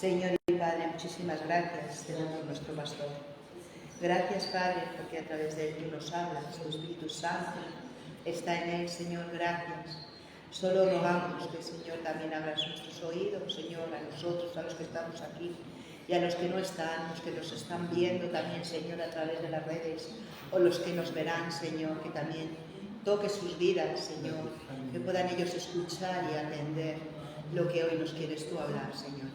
Señor y Padre, muchísimas gracias te damos nuestro pastor. Gracias, Padre, porque a través de él tú nos hablas, tu Espíritu Santo está en él, Señor, gracias. Solo rogamos que, Señor, también abras nuestros oídos, Señor, a nosotros, a los que estamos aquí y a los que no están, los que nos están viendo también, Señor, a través de las redes, o los que nos verán, Señor, que también toque sus vidas, Señor, que puedan ellos escuchar y atender lo que hoy nos quieres tú hablar, Señor.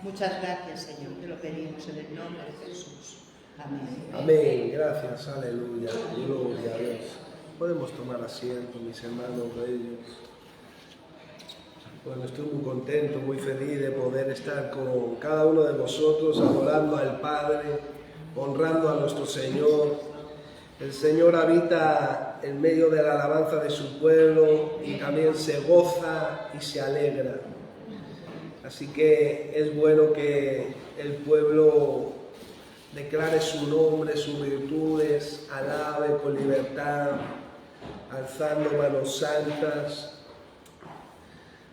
Muchas gracias, Señor, te lo pedimos en el nombre de Jesús. Amén. Amén, gracias, aleluya, gloria a Dios. Podemos tomar asiento, mis hermanos bellos. Bueno, estoy muy contento, muy feliz de poder estar con cada uno de vosotros, adorando al Padre, honrando a nuestro Señor. El Señor habita en medio de la alabanza de su pueblo y también se goza y se alegra. Así que es bueno que el pueblo declare su nombre, sus virtudes, alabe con libertad, alzando manos santas,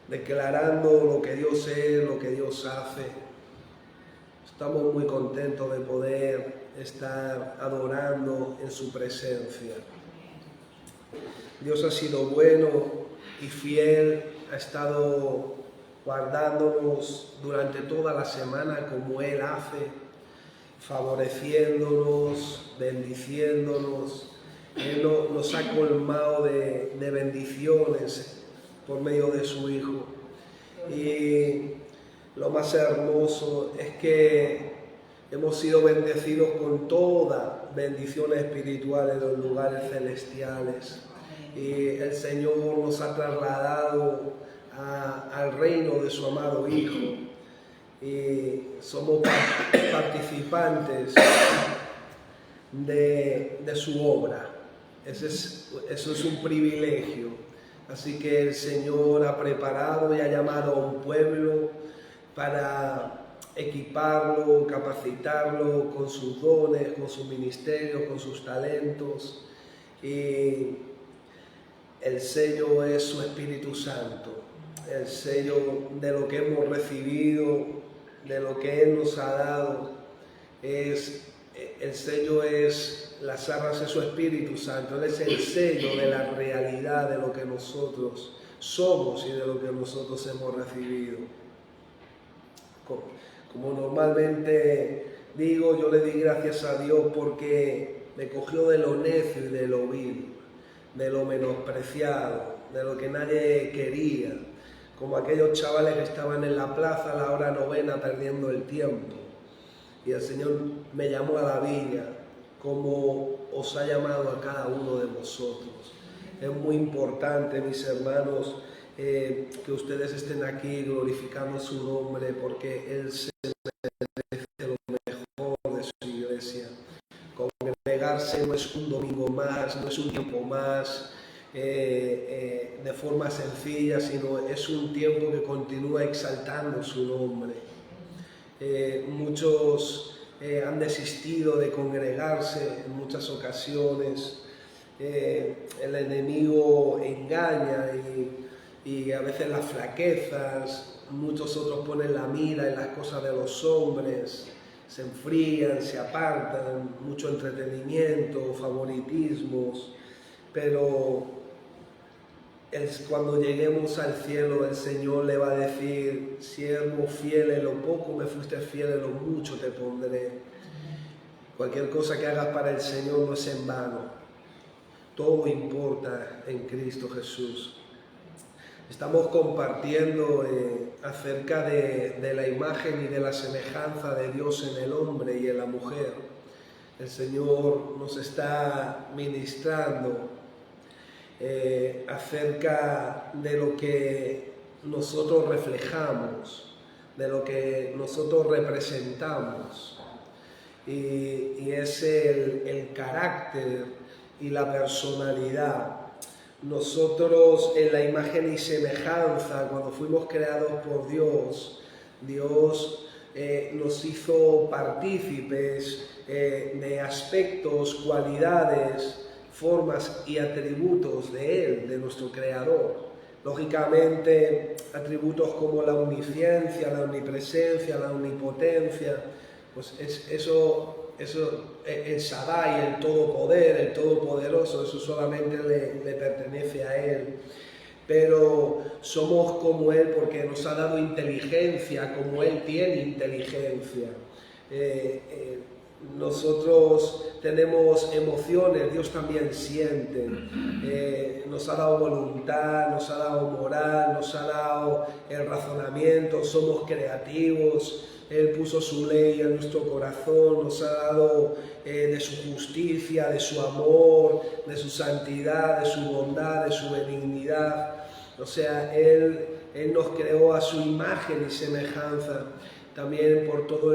declarando lo que Dios es, lo que Dios hace. Estamos muy contentos de poder estar adorando en su presencia. Dios ha sido bueno y fiel, ha estado guardándonos durante toda la semana como Él hace, favoreciéndonos, bendiciéndonos. Él nos ha colmado de bendiciones por medio de su Hijo. Y lo más hermoso es que hemos sido bendecidos con toda bendición espiritual en los lugares celestiales. Y el Señor nos ha trasladado al reino de su amado Hijo. Y somos participantes de su obra. Eso es un privilegio. Así que el Señor ha preparado y ha llamado a un pueblo para equiparlo, capacitarlo con sus dones, con su ministerio, con sus talentos. Y el sello es su Espíritu Santo. El sello de lo que hemos recibido, de lo que Él nos ha dado, el sello es, las arras de su Espíritu Santo. Él es el sello de la realidad de lo que nosotros somos y de lo que nosotros hemos recibido. Como normalmente digo, yo le di gracias a Dios porque me cogió de lo necio y de lo vil, de lo menospreciado, de lo que nadie quería, como aquellos chavales que estaban en la plaza a la hora novena perdiendo el tiempo. Y el Señor me llamó a la viña, como os ha llamado a cada uno de vosotros. Es muy importante, mis hermanos, que ustedes estén aquí glorificando su nombre, porque Él se merece lo mejor de su iglesia. Congregarse no es un domingo más, no es un tiempo más, de forma sencilla, sino es un tiempo que continúa exaltando su nombre. Muchos han desistido de congregarse en muchas ocasiones. El enemigo engaña y a veces las flaquezas, muchos otros ponen la mira en las cosas de los hombres, se enfrían, se apartan, mucho entretenimiento, favoritismos, pero cuando lleguemos al cielo, el Señor le va a decir: siervo fiel, en lo poco me fuiste fiel, en lo mucho te pondré. Cualquier cosa que hagas para el Señor no es en vano. Todo importa en Cristo Jesús. Estamos compartiendo acerca de la imagen y de la semejanza de Dios en el hombre y en la mujer. El Señor nos está ministrando acerca de lo que nosotros reflejamos, de lo que nosotros representamos, y es el carácter y la personalidad. Nosotros, en la imagen y semejanza, cuando fuimos creados por Dios, Dios nos hizo partícipes de aspectos, cualidades, formas y atributos de Él, de nuestro Creador. Lógicamente, atributos como la omnisciencia, la omnipresencia, la omnipotencia, pues el Shaddai, el todopoder, el todopoderoso, eso solamente le pertenece a Él. Pero somos como Él porque nos ha dado inteligencia, como Él tiene inteligencia. Nosotros tenemos emociones, Dios también siente. Nos ha dado voluntad, nos ha dado moral, nos ha dado el razonamiento, somos creativos. Él puso su ley en nuestro corazón, nos ha dado de su justicia, de su amor, de su santidad, de su bondad, de su benignidad. O sea, Él nos creó a su imagen y semejanza. También por todo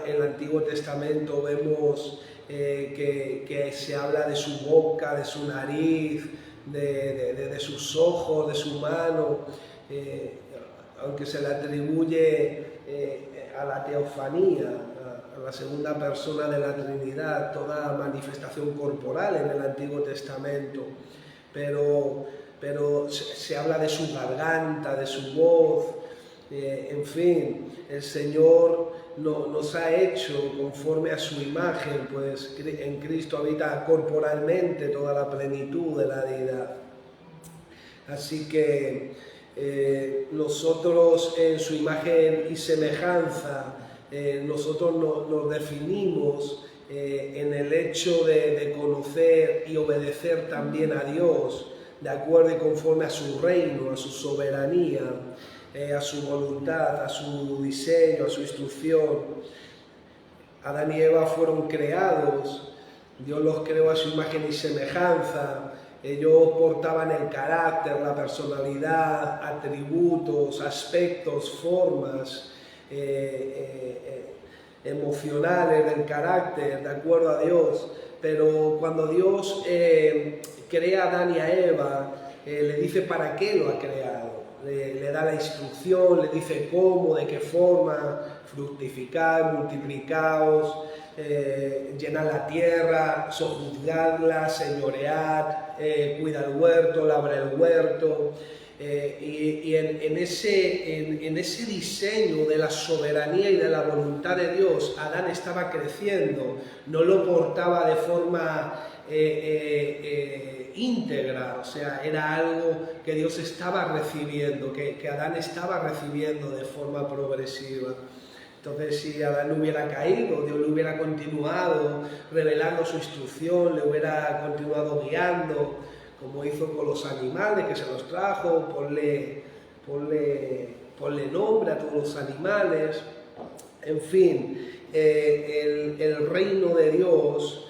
el Antiguo Testamento vemos que se habla de su boca, de su nariz, de sus ojos, de su mano, aunque se le atribuye a la teofanía, a la segunda persona de la Trinidad, toda manifestación corporal en el Antiguo Testamento, pero se habla de su garganta, de su voz, en fin, el Señor nos ha hecho conforme a su imagen, pues en Cristo habita corporalmente toda la plenitud de la deidad. Así que nosotros en su imagen y semejanza, nosotros nos definimos en el hecho de conocer y obedecer también a Dios, de acuerdo y conforme a su reino, a su soberanía, a su voluntad, a su diseño, a su instrucción. Adán y Eva fueron creados, Dios los creó a su imagen y semejanza. Ellos portaban el carácter, la personalidad, atributos, aspectos, formas emocionales del carácter, de acuerdo a Dios. Pero cuando Dios crea a Adán y a Eva, le dice para qué lo ha creado. Le da la instrucción, le dice cómo, de qué forma, fructificar, multiplicaos, llenar la tierra, sojuzgarla, señorear, cuida el huerto, labra el huerto. Y en ese diseño de la soberanía y de la voluntad de Dios, Adán estaba creciendo, no lo portaba de forma íntegra, o sea, era algo que Dios estaba recibiendo, que Adán estaba recibiendo de forma progresiva. Entonces, si Adán no hubiera caído, Dios le hubiera continuado revelando su instrucción, le hubiera continuado guiando, como hizo con los animales que se los trajo, ponle nombre a todos los animales. En fin, el reino de Dios,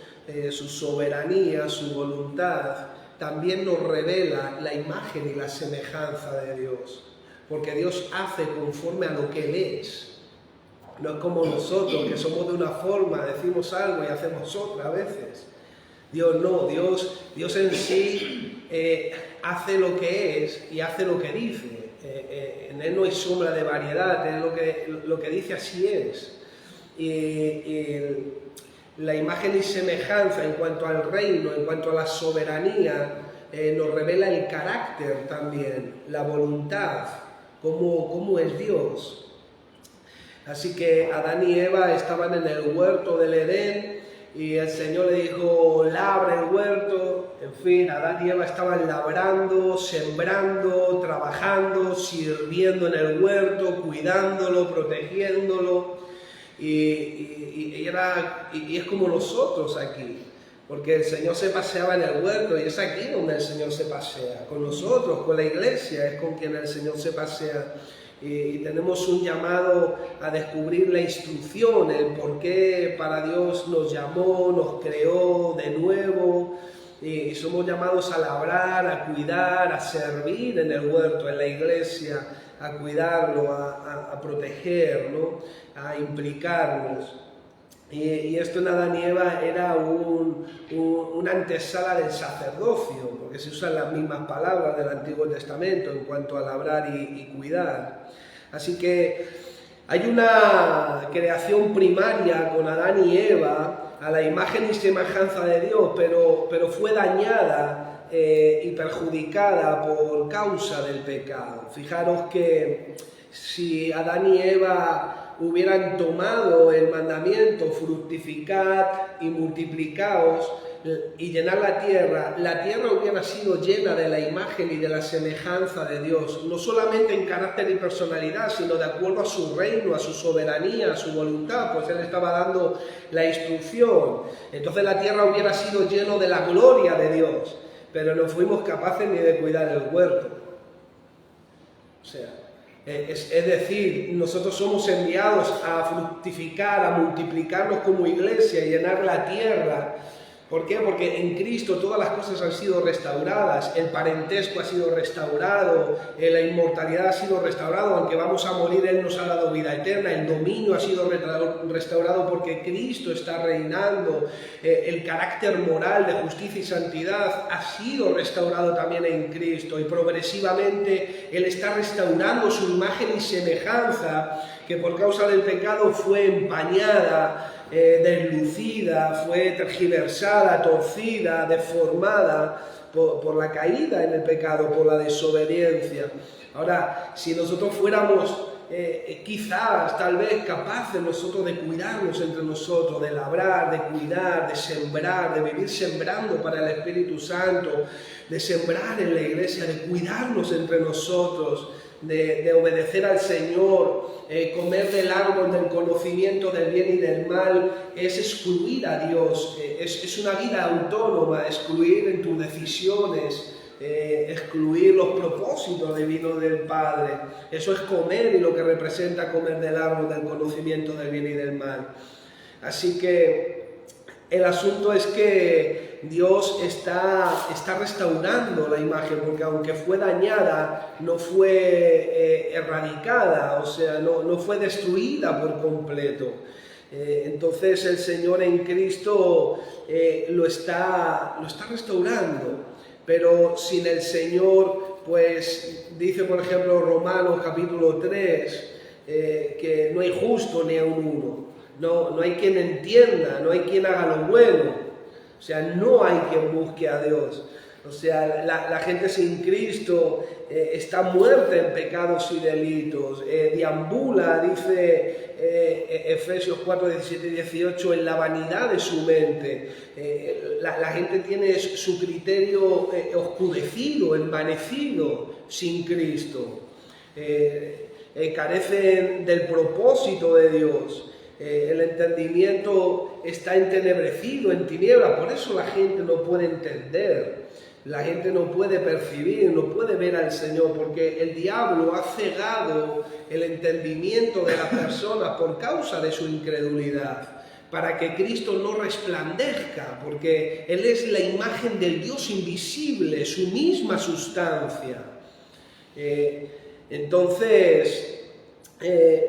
su soberanía, su voluntad, también nos revela la imagen y la semejanza de Dios, porque Dios hace conforme a lo que Él es. No es como nosotros, que somos de una forma, decimos algo y hacemos otra a veces. Dios no, Dios en sí hace lo que es y hace lo que dice. En Él no hay sombra de variedad, lo que dice así es. Y la imagen y semejanza en cuanto al reino, en cuanto a la soberanía, nos revela el carácter también, la voluntad, cómo es Dios. Así que Adán y Eva estaban en el huerto del Edén y el Señor le dijo, labra el huerto. En fin, Adán y Eva estaban labrando, sembrando, trabajando, sirviendo en el huerto, cuidándolo, protegiéndolo. Y es como nosotros aquí, porque el Señor se paseaba en el huerto y es aquí donde el Señor se pasea, con nosotros, con la iglesia, es con quien el Señor se pasea. Y tenemos un llamado a descubrir la instrucción, el por qué para Dios nos llamó, nos creó de nuevo, y somos llamados a labrar, a cuidar, a servir en el huerto, en la iglesia, a cuidarlo, a proteger, ¿no? A implicarnos. Y esto en Adán y Eva era una antesala del sacerdocio, porque se usan las mismas palabras del Antiguo Testamento en cuanto a labrar y cuidar. Así que hay una creación primaria con Adán y Eva a la imagen y semejanza de Dios, pero fue dañada y perjudicada por causa del pecado. Fijaros que si Adán y Eva hubieran tomado el mandamiento, fructificad y multiplicaos y llenar la tierra hubiera sido llena de la imagen y de la semejanza de Dios, no solamente en carácter y personalidad, sino de acuerdo a su reino, a su soberanía, a su voluntad, pues Él estaba dando la instrucción. Entonces la tierra hubiera sido llena de la gloria de Dios, pero no fuimos capaces ni de cuidar el huerto. O sea, es decir, nosotros somos enviados a fructificar, a multiplicarnos como iglesia y llenar la tierra. ¿Por qué? Porque en Cristo todas las cosas han sido restauradas, el parentesco ha sido restaurado, la inmortalidad ha sido restaurado, aunque vamos a morir, Él nos ha dado vida eterna, el dominio ha sido restaurado porque Cristo está reinando, el carácter moral de justicia y santidad ha sido restaurado también en Cristo y progresivamente Él está restaurando su imagen y semejanza que por causa del pecado fue empañada, deslucida, fue tergiversada, torcida, deformada por la caída en el pecado, por la desobediencia. Ahora, si nosotros fuéramos quizás, tal vez, capaces nosotros de cuidarnos entre nosotros, de labrar, de cuidar, de sembrar, de vivir sembrando para el Espíritu Santo, de sembrar en la iglesia, de cuidarnos entre nosotros, de obedecer al Señor, comer del árbol del conocimiento del bien y del mal, es excluir a Dios, es una vida autónoma, excluir en tus decisiones, excluir los propósitos divinos del Padre. Eso es comer y lo que representa comer del árbol del conocimiento del bien y del mal. Así que el asunto es que Dios está restaurando la imagen, porque aunque fue dañada, no fue erradicada, o sea, no fue destruida por completo. Entonces el Señor en Cristo lo está restaurando, pero sin el Señor, pues dice por ejemplo Romanos capítulo 3, que no hay justo ni aun uno, no hay quien entienda, no hay quien haga lo bueno. O sea, no hay quien busque a Dios. O sea, la gente sin Cristo está muerta en pecados y delitos. Deambula, dice Efesios 4, 17 y 18, en la vanidad de su mente. La gente tiene su criterio oscurecido, envanecido sin Cristo. Carecen del propósito de Dios. El entendimiento está entenebrecido, en tiniebla, por eso la gente no puede entender, la gente no puede percibir, no puede ver al Señor, porque el diablo ha cegado el entendimiento de la persona por causa de su incredulidad, para que Cristo no resplandezca, porque Él es la imagen del Dios invisible, su misma sustancia. Entonces,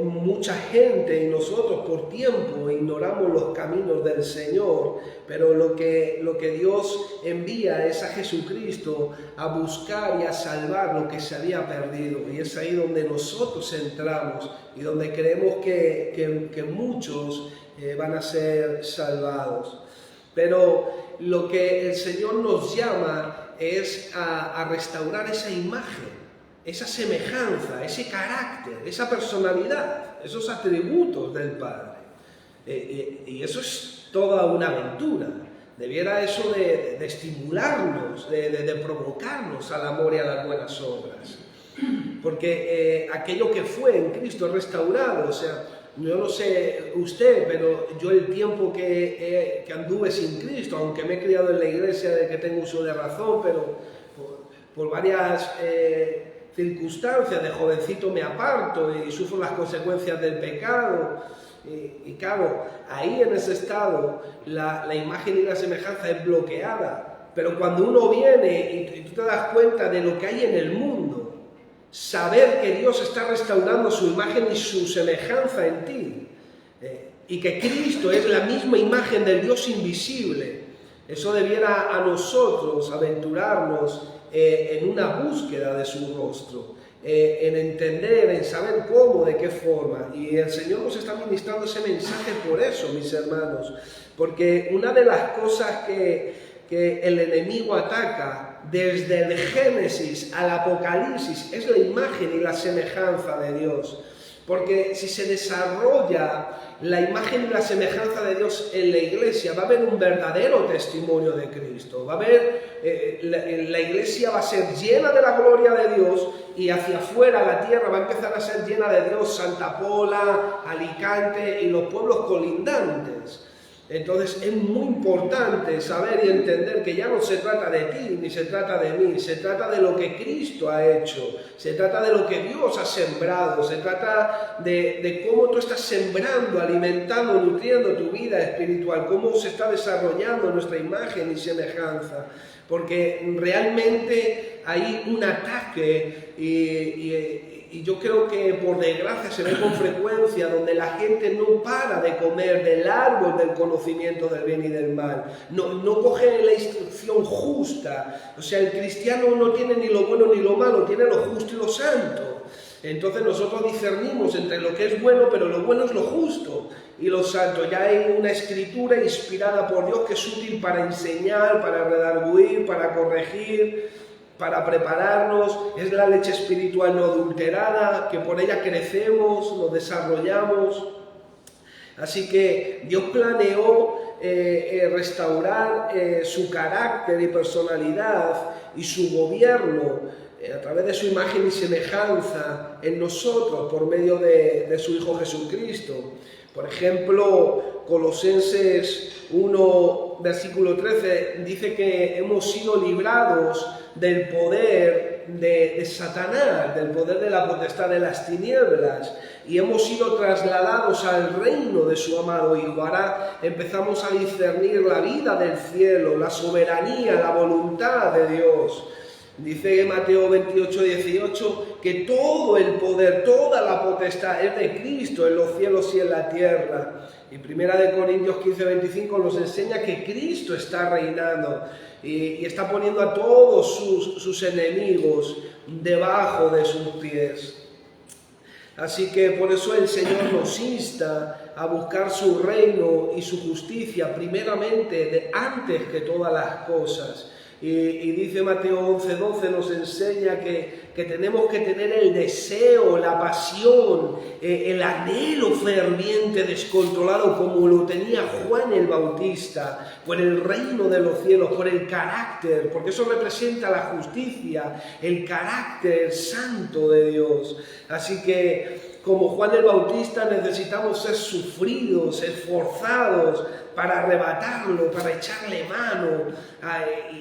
mucha gente y nosotros por tiempo ignoramos los caminos del Señor, pero lo que Dios envía es a Jesucristo a buscar y a salvar lo que se había perdido, y es ahí donde nosotros entramos y donde creemos que muchos van a ser salvados. Pero lo que el Señor nos llama es a restaurar esa imagen, esa semejanza, ese carácter, esa personalidad, esos atributos del Padre. Y eso es toda una aventura. Debiera eso de estimularnos, de provocarnos al amor y a las buenas obras. Porque aquello que fue en Cristo restaurado, o sea, yo no sé usted, pero yo el tiempo que anduve sin Cristo, aunque me he criado en la iglesia de que tengo uso de razón, pero por varias circunstancias de jovencito me aparto y sufro las consecuencias del pecado. Y claro, ahí en ese estado la imagen y la semejanza es bloqueada. Pero cuando uno viene y tú te das cuenta de lo que hay en el mundo, saber que Dios está restaurando su imagen y su semejanza en ti, y que Cristo es la misma imagen del Dios invisible, eso debiera a nosotros aventurarnos en una búsqueda de su rostro, en entender, en saber cómo, de qué forma. Y el Señor nos está ministrando ese mensaje por eso, mis hermanos, porque una de las cosas que el enemigo ataca desde el Génesis al Apocalipsis, es la imagen y la semejanza de Dios. Porque si se desarrolla la imagen y la semejanza de Dios en la iglesia, va a haber un verdadero testimonio de Cristo. Va a haber, la iglesia va a ser llena de la gloria de Dios, y hacia afuera la tierra va a empezar a ser llena de Dios, Santa Pola, Alicante y los pueblos colindantes. Entonces es muy importante saber y entender que ya no se trata de ti, ni se trata de mí, se trata de lo que Cristo ha hecho, se trata de lo que Dios ha sembrado, se trata de cómo tú estás sembrando, alimentando, nutriendo tu vida espiritual, cómo se está desarrollando nuestra imagen y semejanza, porque realmente hay un ataque y yo creo que por desgracia se ve con frecuencia donde la gente no para de comer del árbol del conocimiento del bien y del mal, no coge la instrucción justa. O sea, el cristiano no tiene ni lo bueno ni lo malo, tiene lo justo y lo santo. Entonces nosotros discernimos entre lo que es bueno, pero lo bueno es lo justo y lo santo. Ya hay una escritura inspirada por Dios que es útil para enseñar, para redarguir, para corregir, para prepararnos. Es la leche espiritual no adulterada, que por ella crecemos, nos desarrollamos. Así que Dios planeó restaurar su carácter y personalidad y su gobierno a través de su imagen y semejanza en nosotros por medio de su Hijo Jesucristo. Por ejemplo, Colosenses 1, versículo 13, dice que hemos sido librados del poder de Satanás, del poder de la potestad de las tinieblas, y hemos sido trasladados al reino de su amado Hijo. Ahora empezamos a discernir la vida del cielo, la soberanía, la voluntad de Dios. Dice Mateo 28, 18 que todo el poder, toda la potestad es de Cristo en los cielos y en la tierra. Y 1 Corintios 15, 25 nos enseña que Cristo está reinando y está poniendo a todos sus enemigos debajo de sus pies. Así que por eso el Señor nos insta a buscar su reino y su justicia primeramente, antes que todas las cosas. Y dice Mateo 11, 12, nos enseña que tenemos que tener el deseo, la pasión, el anhelo ferviente, descontrolado, como lo tenía Juan el Bautista, por el reino de los cielos, por el carácter, porque eso representa la justicia, el carácter santo de Dios. Así que, como Juan el Bautista, necesitamos ser sufridos, esforzados para arrebatarlo, para echarle mano.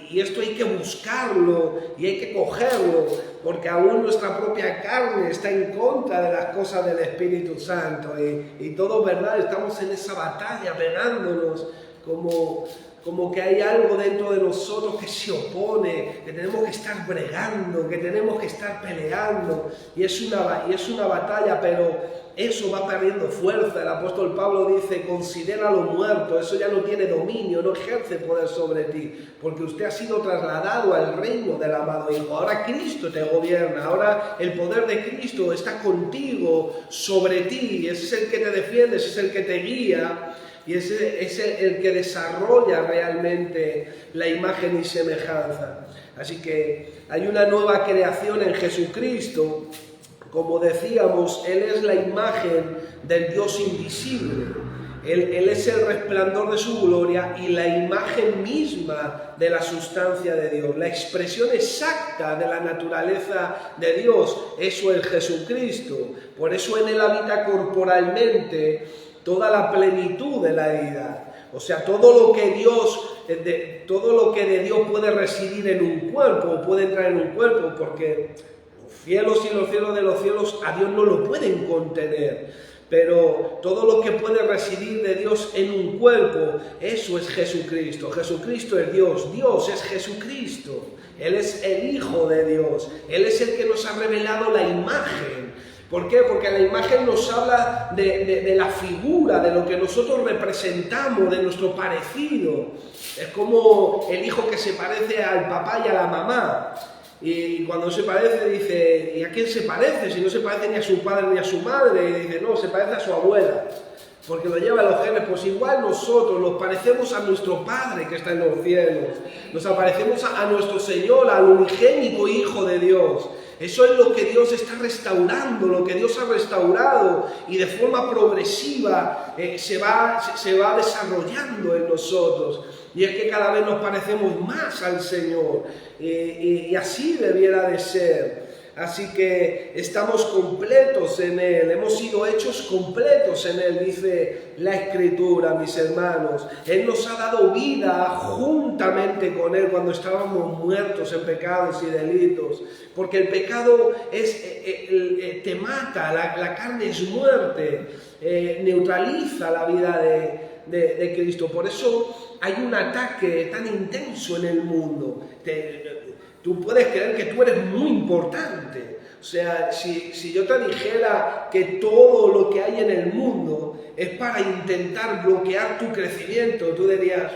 Y esto hay que buscarlo y hay que cogerlo, porque aún nuestra propia carne está en contra de las cosas del Espíritu Santo. Y todo, ¿verdad? Estamos en esa batalla pegándonos como que hay algo dentro de nosotros que se opone, que tenemos que estar bregando, que tenemos que estar peleando, y es una batalla, pero eso va perdiendo fuerza. El apóstol Pablo dice: considéralo muerto, eso ya no tiene dominio, no ejerce poder sobre ti, porque usted ha sido trasladado al reino del amado Hijo. Ahora Cristo te gobierna, ahora el poder de Cristo está contigo, sobre ti, ese es el que te defiende, ese es el que te guía, y ese es el que desarrolla realmente la imagen y semejanza. Así que hay una nueva creación en Jesucristo. Como decíamos, Él es la imagen del Dios invisible. Él es el resplandor de su gloria y la imagen misma de la sustancia de Dios. La expresión exacta de la naturaleza de Dios, eso es Jesucristo. Por eso en Él habita corporalmente toda la plenitud de la deidad. O sea, todo lo que de Dios puede residir en un cuerpo, puede entrar en un cuerpo, porque los cielos y los cielos de los cielos a Dios no lo pueden contener. Pero todo lo que puede residir de Dios en un cuerpo, eso es Jesucristo. Jesucristo es Dios, Dios es Jesucristo. Él es el Hijo de Dios, Él es el que nos ha revelado la imagen. ¿Por qué? Porque la imagen nos habla de la figura, de lo que nosotros representamos, de nuestro parecido. Es como el hijo que se parece al papá y a la mamá. Y cuando se parece dice: ¿y a quién se parece? Si no se parece ni a su padre ni a su madre. Y dice: no, se parece a su abuela. porque lo lleva a los genes, pues igual nosotros nos parecemos a nuestro Padre que está en los cielos, nos parecemos a nuestro Señor, al unigénito Hijo de Dios. Eso es lo que Dios está restaurando, lo que Dios ha restaurado, y de forma progresiva se va desarrollando en nosotros. Y es que cada vez nos parecemos más al Señor, y así debiera de ser. Así que estamos completos en Él, hemos sido hechos completos en Él, dice la Escritura, mis hermanos. Él nos ha dado vida juntamente con Él cuando estábamos muertos en pecados y delitos, porque el pecado te mata, la carne es muerte, neutraliza la vida de Cristo. Por eso hay un ataque tan intenso en el mundo. Tú puedes creer que tú eres muy importante. O sea, si yo te dijera que todo lo que hay en el mundo es para intentar bloquear tu crecimiento, tú dirías,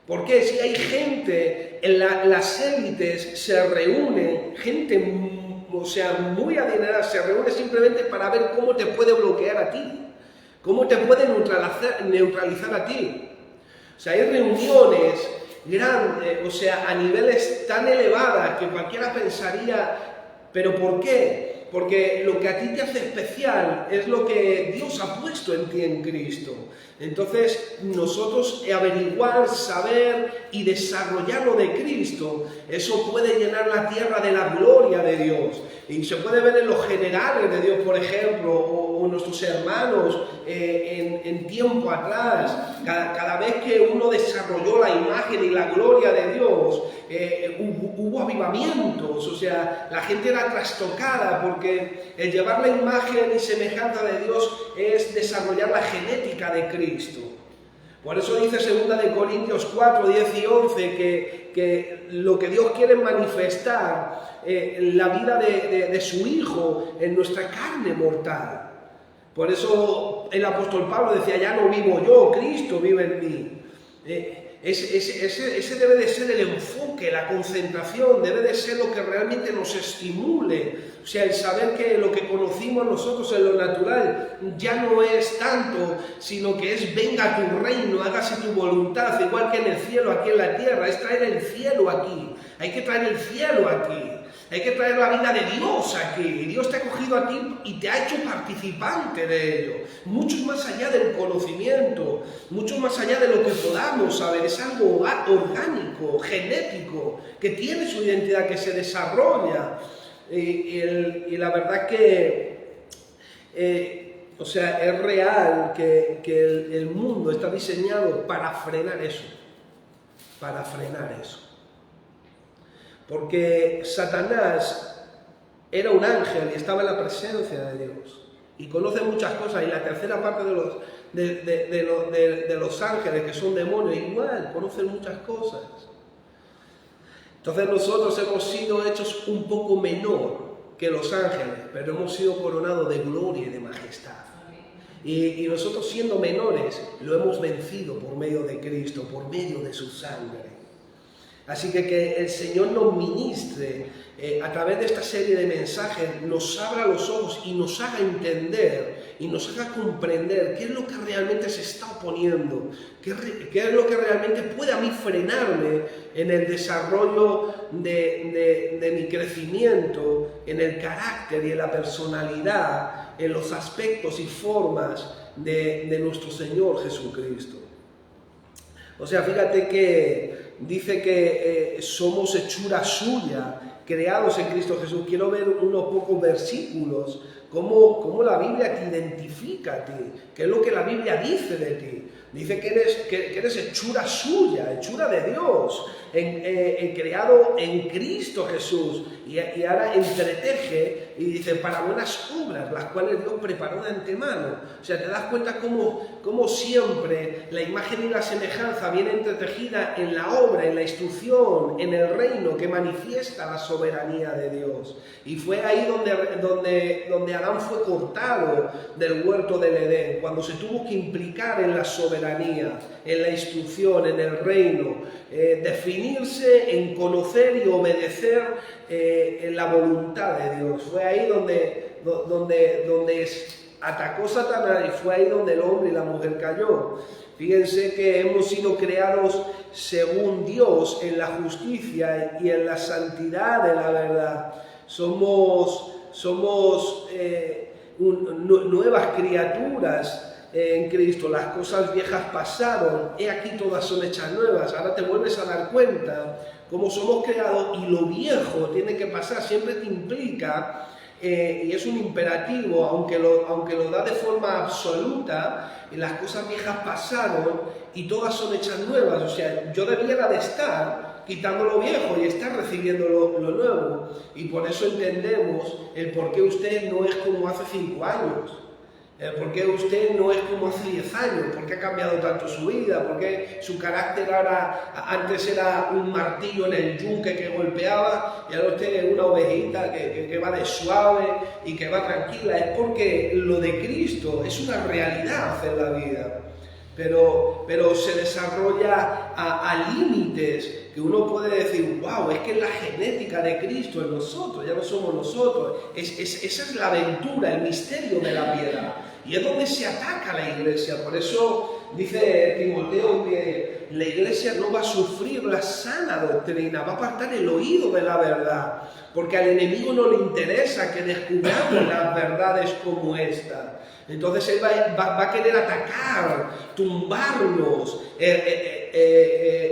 ¿por qué? Si hay gente, las élites se reúnen, gente muy adinerada, se reúne simplemente para ver cómo te puede bloquear a ti, cómo te puede neutralizar a ti. O sea, hay reuniones grandes, a niveles tan elevados que cualquiera pensaría, ¿pero por qué? Porque lo que a ti te hace especial es lo que Dios ha puesto en ti en Cristo. Entonces, nosotros averiguar, saber y desarrollar lo de Cristo, eso puede llenar la tierra de la gloria de Dios. Y se puede ver en los generales de Dios, por ejemplo, o nuestros hermanos en tiempo atrás. Cada vez que uno desarrolló la imagen y la gloria de Dios, hubo avivamientos. O sea, la gente era trastocada porque el llevar la imagen y semejanza de Dios es desarrollar la genética de Cristo. Por eso dice 2 Corintios 4, 10 y 11 que lo que Dios quiere manifestar la vida de su Hijo en nuestra carne mortal. Por eso el apóstol Pablo decía, ya no vivo yo, Cristo vive en mí. Ese debe de ser el enfoque, la concentración, debe de ser lo que realmente nos estimule. O sea, el saber que lo que conocimos nosotros en lo natural ya no es tanto, sino que es venga tu reino, hágase tu voluntad, igual que en el cielo, aquí en la tierra. Es traer el cielo aquí, hay que traer el cielo aquí. Hay que traer la vida de Dios aquí. Y Dios te ha cogido a ti y te ha hecho participante de ello. Mucho más allá del conocimiento, mucho más allá de lo que podamos saber. Es algo orgánico, genético, que tiene su identidad, que se desarrolla. Y la verdad que, es real que el mundo está diseñado para frenar eso. Para frenar eso. Porque Satanás era un ángel y estaba en la presencia de Dios. Y conoce muchas cosas. Y la tercera parte de los ángeles, que son demonios, igual conocen muchas cosas. Entonces nosotros hemos sido hechos un poco menor que los ángeles, pero hemos sido coronados de gloria y de majestad. Y nosotros, siendo menores, lo hemos vencido por medio de Cristo, por medio de su sangre. Así que el Señor nos ministre a través de esta serie de mensajes, nos abra los ojos y nos haga entender y nos haga comprender qué es lo que realmente se está oponiendo, qué es lo que realmente puede a mí frenarme en el desarrollo de mi crecimiento, en el carácter y en la personalidad, en los aspectos y formas de nuestro Señor Jesucristo. O sea, fíjate que dice que somos hechura suya, creados en Cristo Jesús. Quiero ver unos pocos versículos, cómo la Biblia te identifica a ti, qué es lo que la Biblia dice de ti. Dice que eres hechura suya, hechura de Dios, creado en Cristo Jesús. Y ahora entreteje y dice, para buenas obras, las cuales Dios preparó de antemano. O sea, te das cuenta cómo siempre la imagen y la semejanza viene entretejida en la obra, en la instrucción, en el reino que manifiesta la soberanía de Dios. Y fue ahí donde Adán fue cortado del huerto del Edén, cuando se tuvo que implicar en la soberanía, en la instrucción, en el reino, definirse en conocer y obedecer en la voluntad de Dios. Fue ahí donde atacó Satanás y fue ahí donde el hombre y la mujer cayó. Fíjense que hemos sido creados según Dios en la justicia y en la santidad de la verdad. Somos nuevas criaturas en Cristo. Las cosas viejas pasaron, he aquí todas son hechas nuevas. Ahora te vuelves a dar cuenta cómo somos creados y lo viejo tiene que pasar, siempre te implica, y es un imperativo, aunque lo da de forma absoluta, y las cosas viejas pasaron y todas son hechas nuevas. O sea, yo debiera de estar quitando lo viejo y estar recibiendo lo nuevo. Y por eso entendemos el por qué usted no es como hace 5 años. ¿Por qué usted no es como hace 10 años? ¿Por qué ha cambiado tanto su vida? ¿Por qué su carácter ahora, antes era un martillo en el yunque que golpeaba y ahora usted es una ovejita que va de suave y que va tranquila? Es porque lo de Cristo es una realidad en la vida, pero se desarrolla a límites que uno puede decir, wow, es que es la genética de Cristo en nosotros, ya no somos nosotros. Esa es la aventura, el misterio de la piedad. Y es donde se ataca la iglesia. Por eso dice Timoteo que la iglesia no va a sufrir la sana doctrina, va a apartar el oído de la verdad, porque al enemigo no le interesa que descubramos las verdades como esta. Entonces él va a querer atacar, tumbarnos,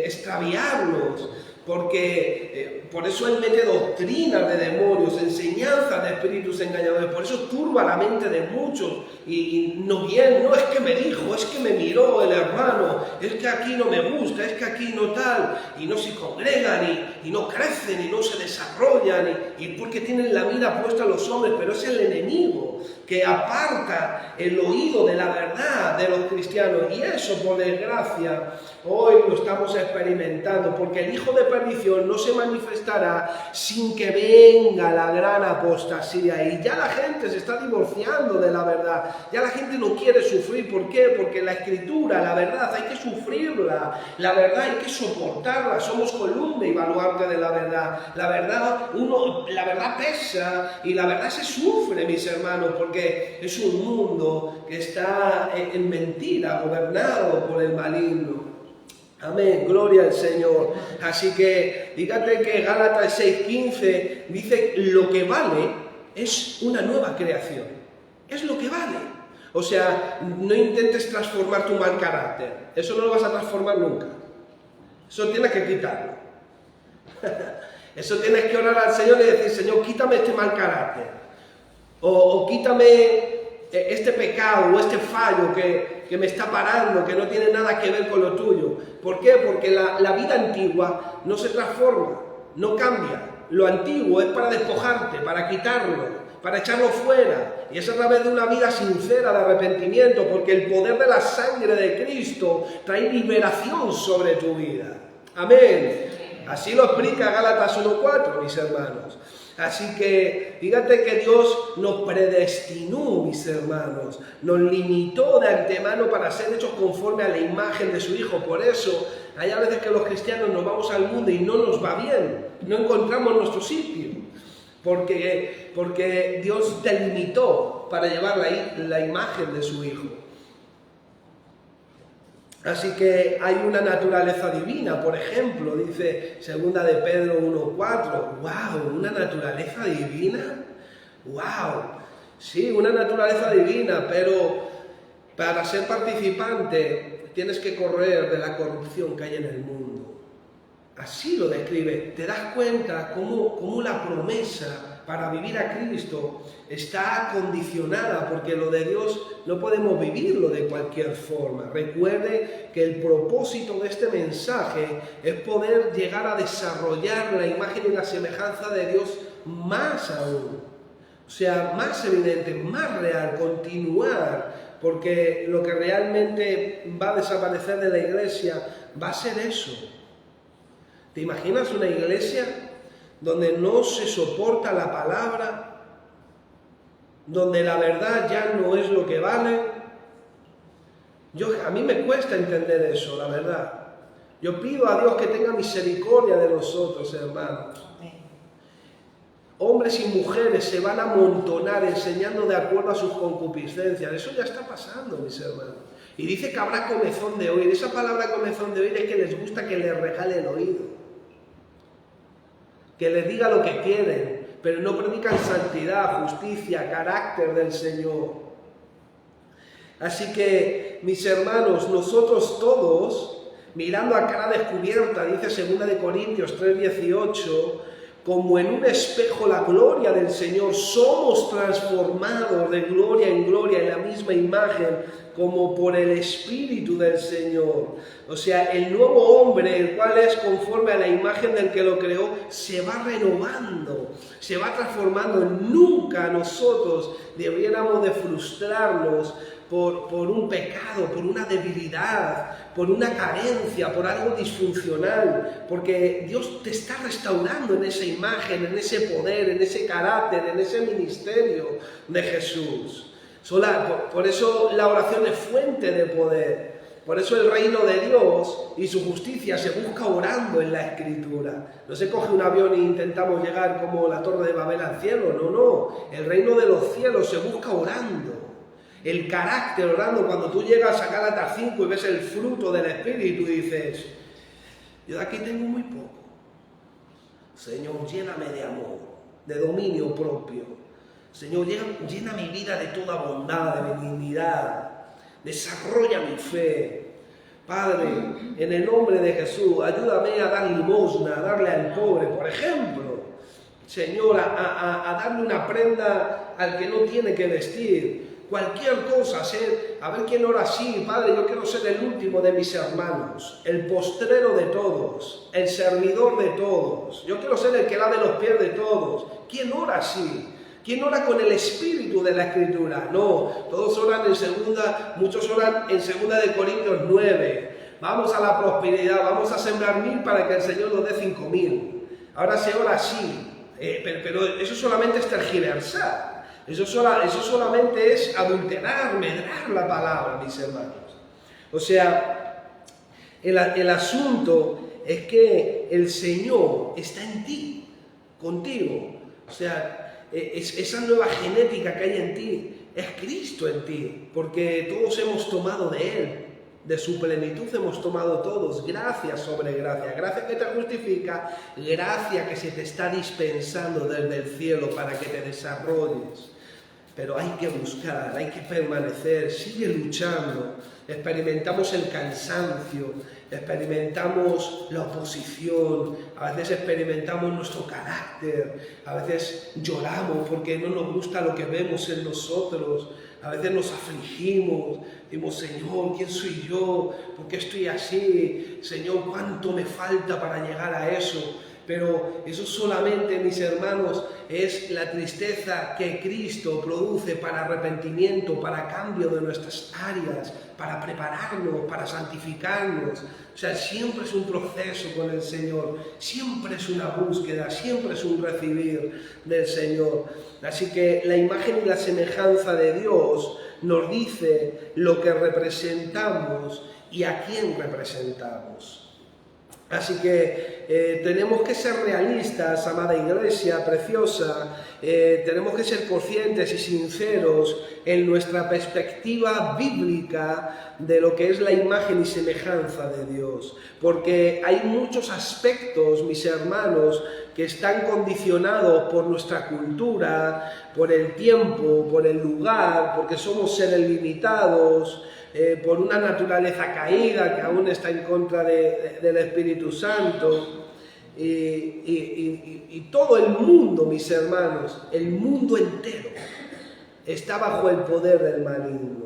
extraviarnos, porque por eso él mete doctrinas de demonios, enseñanzas de espíritus engañadores, por eso turba la mente de muchos y no viene, no es que me dijo, es que me miró el hermano, es que aquí no me gusta, es que aquí no tal, y no se congregan y no crecen y no se desarrollan y porque tienen la mira puesta a los hombres, pero es el enemigo que aparta el oído de la verdad de los cristianos, y eso por desgracia hoy lo estamos experimentando, porque el hijo de perdición no se manifestará sin que venga la gran apostasía, y ya la gente se está divorciando de la verdad, ya la gente no quiere sufrir. ¿Por qué? Porque la escritura, la verdad, hay que sufrirla, la verdad hay que soportarla, somos columna y baluarte de la verdad, la verdad pesa y la verdad se sufre, mis hermanos, porque es un mundo que está en mentira, gobernado por el maligno. Amén, gloria al Señor. Así que, fíjate que Gálatas 6:15 dice, lo que vale es una nueva creación. Es lo que vale. O sea, no intentes transformar tu mal carácter. Eso no lo vas a transformar nunca. Eso tienes que quitarlo. Eso tienes que orar al Señor y decir, Señor, quítame este mal carácter. O quítame este pecado o este fallo que me está parando, que no tiene nada que ver con lo tuyo. ¿Por qué? Porque la vida antigua no se transforma, no cambia. Lo antiguo es para despojarte, para quitarlo, para echarlo fuera. Y es a través de una vida sincera de arrepentimiento, porque el poder de la sangre de Cristo trae liberación sobre tu vida. Amén. Así lo explica Gálatas 1:4, mis hermanos. Así que fíjate que Dios nos predestinó, mis hermanos, nos limitó de antemano para ser hechos conforme a la imagen de su Hijo. Por eso hay a veces que los cristianos nos vamos al mundo y no nos va bien, no encontramos nuestro sitio, porque Dios te limitó para llevar la imagen de su Hijo. Así que hay una naturaleza divina, por ejemplo, dice 2 de Pedro 1:4, ¡wow! ¿Una naturaleza divina? ¡Wow! Sí, una naturaleza divina, pero para ser participante tienes que correr de la corrupción que hay en el mundo. Así lo describe. Te das cuenta cómo la promesa para vivir a Cristo está condicionada, porque lo de Dios no podemos vivirlo de cualquier forma. Recuerde que el propósito de este mensaje es poder llegar a desarrollar la imagen y la semejanza de Dios más aún. O sea, más evidente, más real, continuar, porque lo que realmente va a desaparecer de la iglesia va a ser eso. ¿Te imaginas una iglesia donde no se soporta la palabra, donde la verdad ya no es lo que vale? A mí me cuesta entender eso, la verdad. Yo pido a Dios que tenga misericordia de nosotros, hermanos. hombres y mujeres se van a amontonar enseñando de acuerdo a sus concupiscencias. Eso ya está pasando, mis hermanos. Y dice que habrá comezón de oír. Esa palabra comezón de oír es que les gusta que les regale el oído, que les diga lo que quieren, pero no predican santidad, justicia, carácter del Señor. Así que, mis hermanos, nosotros todos, mirando a cara descubierta, dice 2 Corintios 3:18, como en un espejo la gloria del Señor, somos transformados de gloria en gloria en la misma imagen, como por el Espíritu del Señor. O sea, el nuevo hombre, el cual es conforme a la imagen del que lo creó, se va renovando, se va transformando. Nunca nosotros debiéramos de frustrarnos por un pecado, por una debilidad, por una carencia, por algo disfuncional, porque Dios te está restaurando en esa imagen, en ese poder, en ese carácter, en ese ministerio de Jesús. Por eso la oración es fuente de poder. Por eso el reino de Dios y su justicia se busca orando en la Escritura. No se coge un avión e intentamos llegar como la Torre de Babel al cielo. No. El reino de los cielos se busca orando. El carácter orando. Cuando tú llegas a Gálatas 5 y ves el fruto del Espíritu y dices, yo de aquí tengo muy poco. Señor, lléname de amor, de dominio propio. Señor, llena mi vida de toda bondad, de benignidad. Desarrolla mi fe. Padre, en el nombre de Jesús, ayúdame a dar limosna, a darle al pobre, por ejemplo. Señor, a darle una prenda al que no tiene que vestir. Cualquier cosa, a ver quién ora así. Padre, yo quiero ser el último de mis hermanos, el postrero de todos, el servidor de todos. Yo quiero ser el que lave los pies de todos. ¿Quién ora así? ¿Quién ora con el espíritu de la Escritura? No, todos oran muchos oran en 2 Corintios 9. Vamos a la prosperidad, vamos a sembrar 1000 para que el Señor nos dé 5000. Ahora se ora así, pero eso solamente es tergiversar. Eso solamente es adulterar, medrar la palabra, mis hermanos. O sea, el asunto es que el Señor está en ti, contigo. O sea, esa nueva genética que hay en ti, es Cristo en ti, porque todos hemos tomado de Él, de su plenitud hemos tomado todos, gracia sobre gracia, gracia que te justifica, gracia que se te está dispensando desde el cielo para que te desarrolles. Pero hay que buscar, hay que permanecer, sigue luchando. Experimentamos el cansancio, experimentamos la oposición, a veces experimentamos nuestro carácter, a veces lloramos porque no nos gusta lo que vemos en nosotros, a veces nos afligimos, decimos, Señor, ¿quién soy yo? ¿Por qué estoy así? Señor, ¿cuánto me falta para llegar a eso? Pero eso solamente, mis hermanos, es la tristeza que Cristo produce para arrepentimiento, para cambio de nuestras áreas, para prepararnos, para santificarnos. O sea, siempre es un proceso con el Señor, siempre es una búsqueda, siempre es un recibir del Señor. Así que la imagen y la semejanza de Dios nos dice lo que representamos y a quién representamos. Así que tenemos que ser realistas, amada iglesia preciosa, tenemos que ser conscientes y sinceros en nuestra perspectiva bíblica de lo que es la imagen y semejanza de Dios. Porque hay muchos aspectos, mis hermanos, que están condicionados por nuestra cultura, por el tiempo, por el lugar, porque somos seres limitados, por una naturaleza caída que aún está en contra del Espíritu Santo. Y todo el mundo, mis hermanos, el mundo entero está bajo el poder del maligno.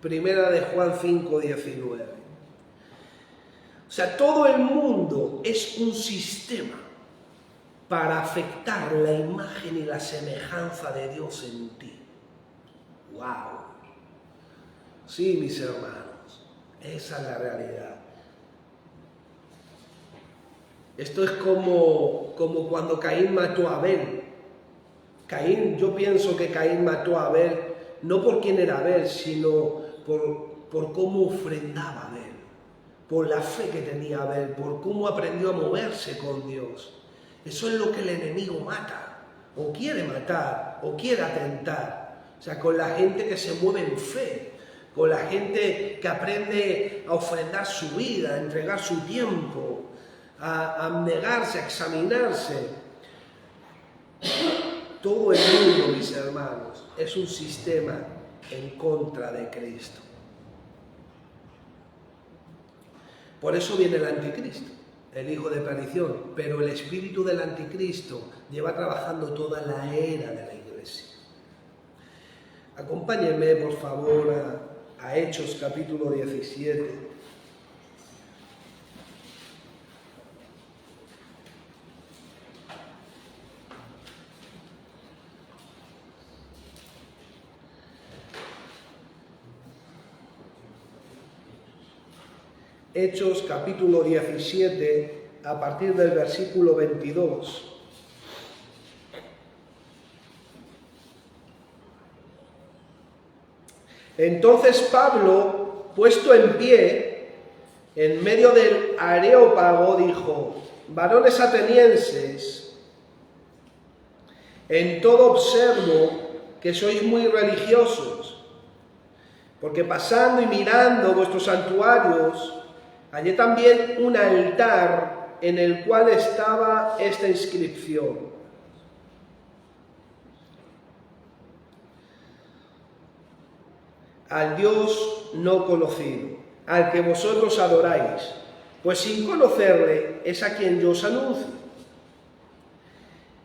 Primera de Juan 5:19. O sea, todo el mundo es un sistema para afectar la imagen y la semejanza de Dios en ti. ¡Wow! Sí, mis hermanos, esa es la realidad. Esto es como cuando Caín mató a Abel. Yo pienso que Caín mató a Abel no por quién era Abel, sino por cómo ofrendaba Abel, por la fe que tenía Abel, por cómo aprendió a moverse con Dios. Eso es lo que el enemigo mata, o quiere matar, o quiere atentar. O sea, con la gente que se mueve en fe, con la gente que aprende a ofrendar su vida, a entregar su tiempo, a abnegarse, a examinarse. Todo el mundo, mis hermanos, es un sistema en contra de Cristo. Por eso viene el anticristo, el hijo de perdición, pero el espíritu del anticristo lleva trabajando toda la era de la iglesia. Acompáñenme, por favor, a Hechos capítulo 17. Hechos capítulo 17, a partir del versículo 22. Entonces Pablo, puesto en pie, en medio del Areópago, dijo: varones atenienses, en todo observo que sois muy religiosos, porque pasando y mirando vuestros santuarios, hallé también un altar en el cual estaba esta inscripción: al Dios no conocido, al que vosotros adoráis, pues sin conocerle es a quien yo os anuncio.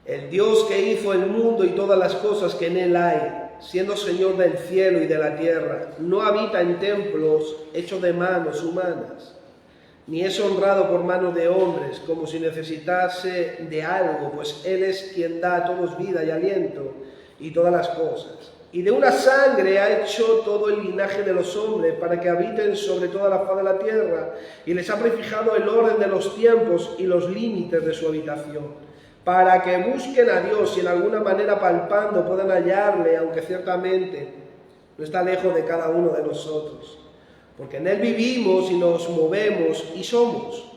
El Dios que hizo el mundo y todas las cosas que en él hay, siendo Señor del cielo y de la tierra, no habita en templos hechos de manos humanas, ni es honrado por mano de hombres, como si necesitase de algo, pues Él es quien da a todos vida y aliento y todas las cosas. Y de una sangre ha hecho todo el linaje de los hombres, para que habiten sobre toda la faz de la tierra, y les ha prefijado el orden de los tiempos y los límites de su habitación, para que busquen a Dios y en alguna manera palpando puedan hallarle, aunque ciertamente no está lejos de cada uno de nosotros. Porque en Él vivimos y nos movemos y somos,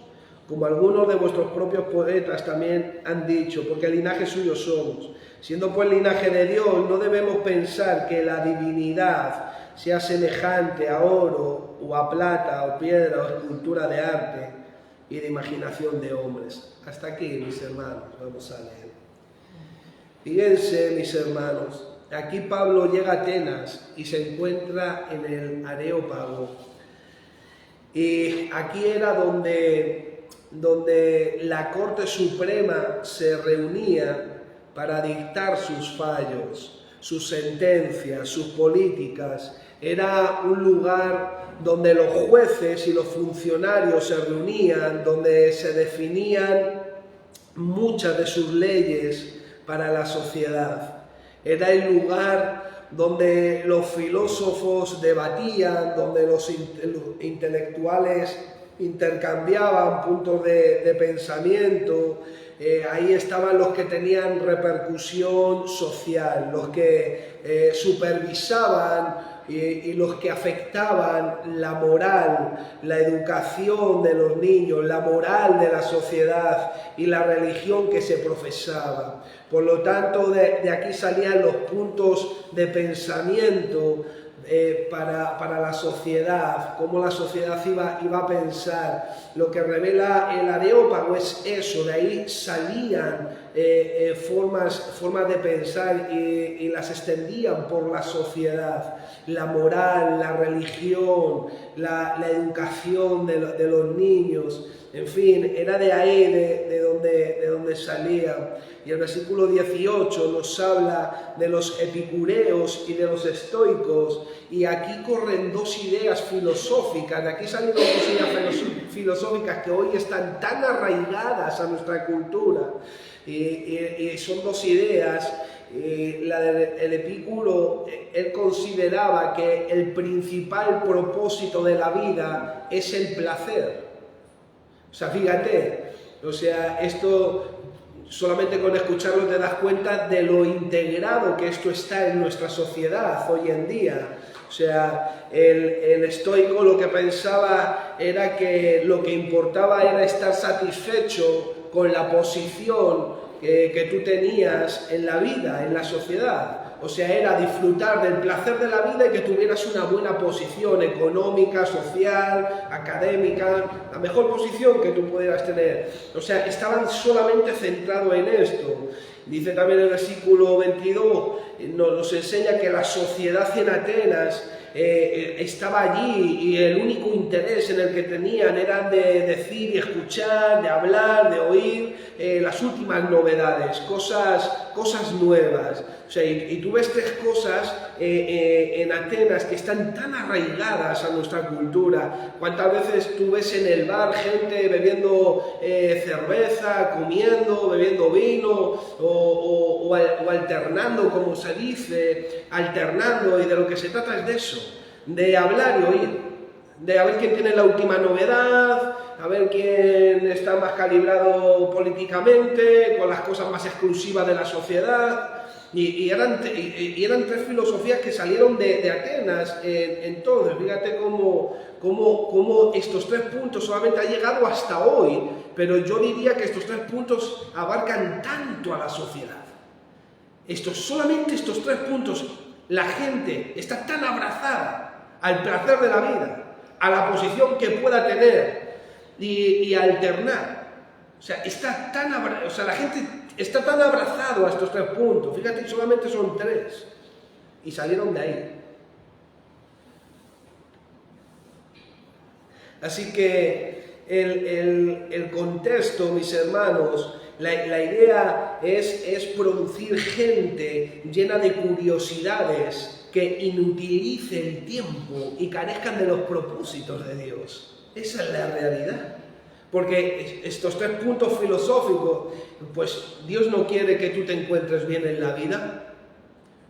como algunos de vuestros propios poetas también han dicho, porque el linaje suyo somos. Siendo pues linaje de Dios, no debemos pensar que la divinidad sea semejante a oro o a plata o piedra o escultura de arte y de imaginación de hombres. Hasta aquí, mis hermanos, vamos a leer. Fíjense, mis hermanos, aquí Pablo llega a Atenas y se encuentra en el Areópago. Y aquí era donde la Corte Suprema se reunía para dictar sus fallos, sus sentencias, sus políticas. Era un lugar donde los jueces y los funcionarios se reunían, donde se definían muchas de sus leyes para la sociedad. Era el lugar donde los filósofos debatían, donde los intelectuales intercambiaban puntos de pensamiento. Ahí estaban los que tenían repercusión social, los que supervisaban y los que afectaban la moral, la educación de los niños, la moral de la sociedad y la religión que se profesaba. Por lo tanto, de aquí salían los puntos de pensamiento para la sociedad, cómo la sociedad iba a pensar. Lo que revela el Areópago es eso, de ahí salían formas de pensar y las extendían por la sociedad. La moral, la religión, la educación de los niños, en fin, era de ahí de donde salía. Y el versículo 18 nos habla de los epicureos y de los estoicos, y aquí corren dos ideas filosóficas, de aquí salen dos ideas filosóficas que hoy están tan arraigadas a nuestra cultura, y son dos ideas. La del Epicuro, él consideraba que el principal propósito de la vida es el placer. O sea, fíjate, esto solamente con escucharlo te das cuenta de lo integrado que esto está en nuestra sociedad hoy en día. O sea, el estoico lo que pensaba era que lo que importaba era estar satisfecho con la posición que tú tenías en la vida, en la sociedad. O sea, era disfrutar del placer de la vida y que tuvieras una buena posición económica, social, académica, la mejor posición que tú pudieras tener. O sea, estaban solamente centrados en esto. Dice también el versículo 22, nos enseña que la sociedad en Atenas estaba allí y el único interés en el que tenían era de decir y escuchar, de hablar, de oír las últimas novedades, cosas nuevas. O sea, y tú ves tres cosas en Atenas que están tan arraigadas a nuestra cultura. ¿Cuántas veces tú ves en el bar gente bebiendo cerveza, comiendo, bebiendo vino o alternando, como se dice, alternando? Y de lo que se trata es de eso, de hablar y oír, de a ver quién tiene la última novedad, a ver quién está más calibrado políticamente, con las cosas más exclusivas de la sociedad. Y eran tres filosofías que salieron de Atenas en todo. Fíjate cómo estos tres puntos solamente han llegado hasta hoy, pero yo diría que estos tres puntos abarcan tanto a la sociedad. Solamente estos tres puntos, la gente está tan abrazada al placer de la vida, a la posición que pueda tener y a alternar. O sea, la gente está tan abrazado a estos tres puntos. Fíjate, solamente son tres. Y salieron de ahí. Así que el contexto, mis hermanos, la idea es producir gente llena de curiosidades que inutilice el tiempo y carezcan de los propósitos de Dios. Esa es la realidad. Porque estos tres puntos filosóficos, pues Dios no quiere que tú te encuentres bien en la vida,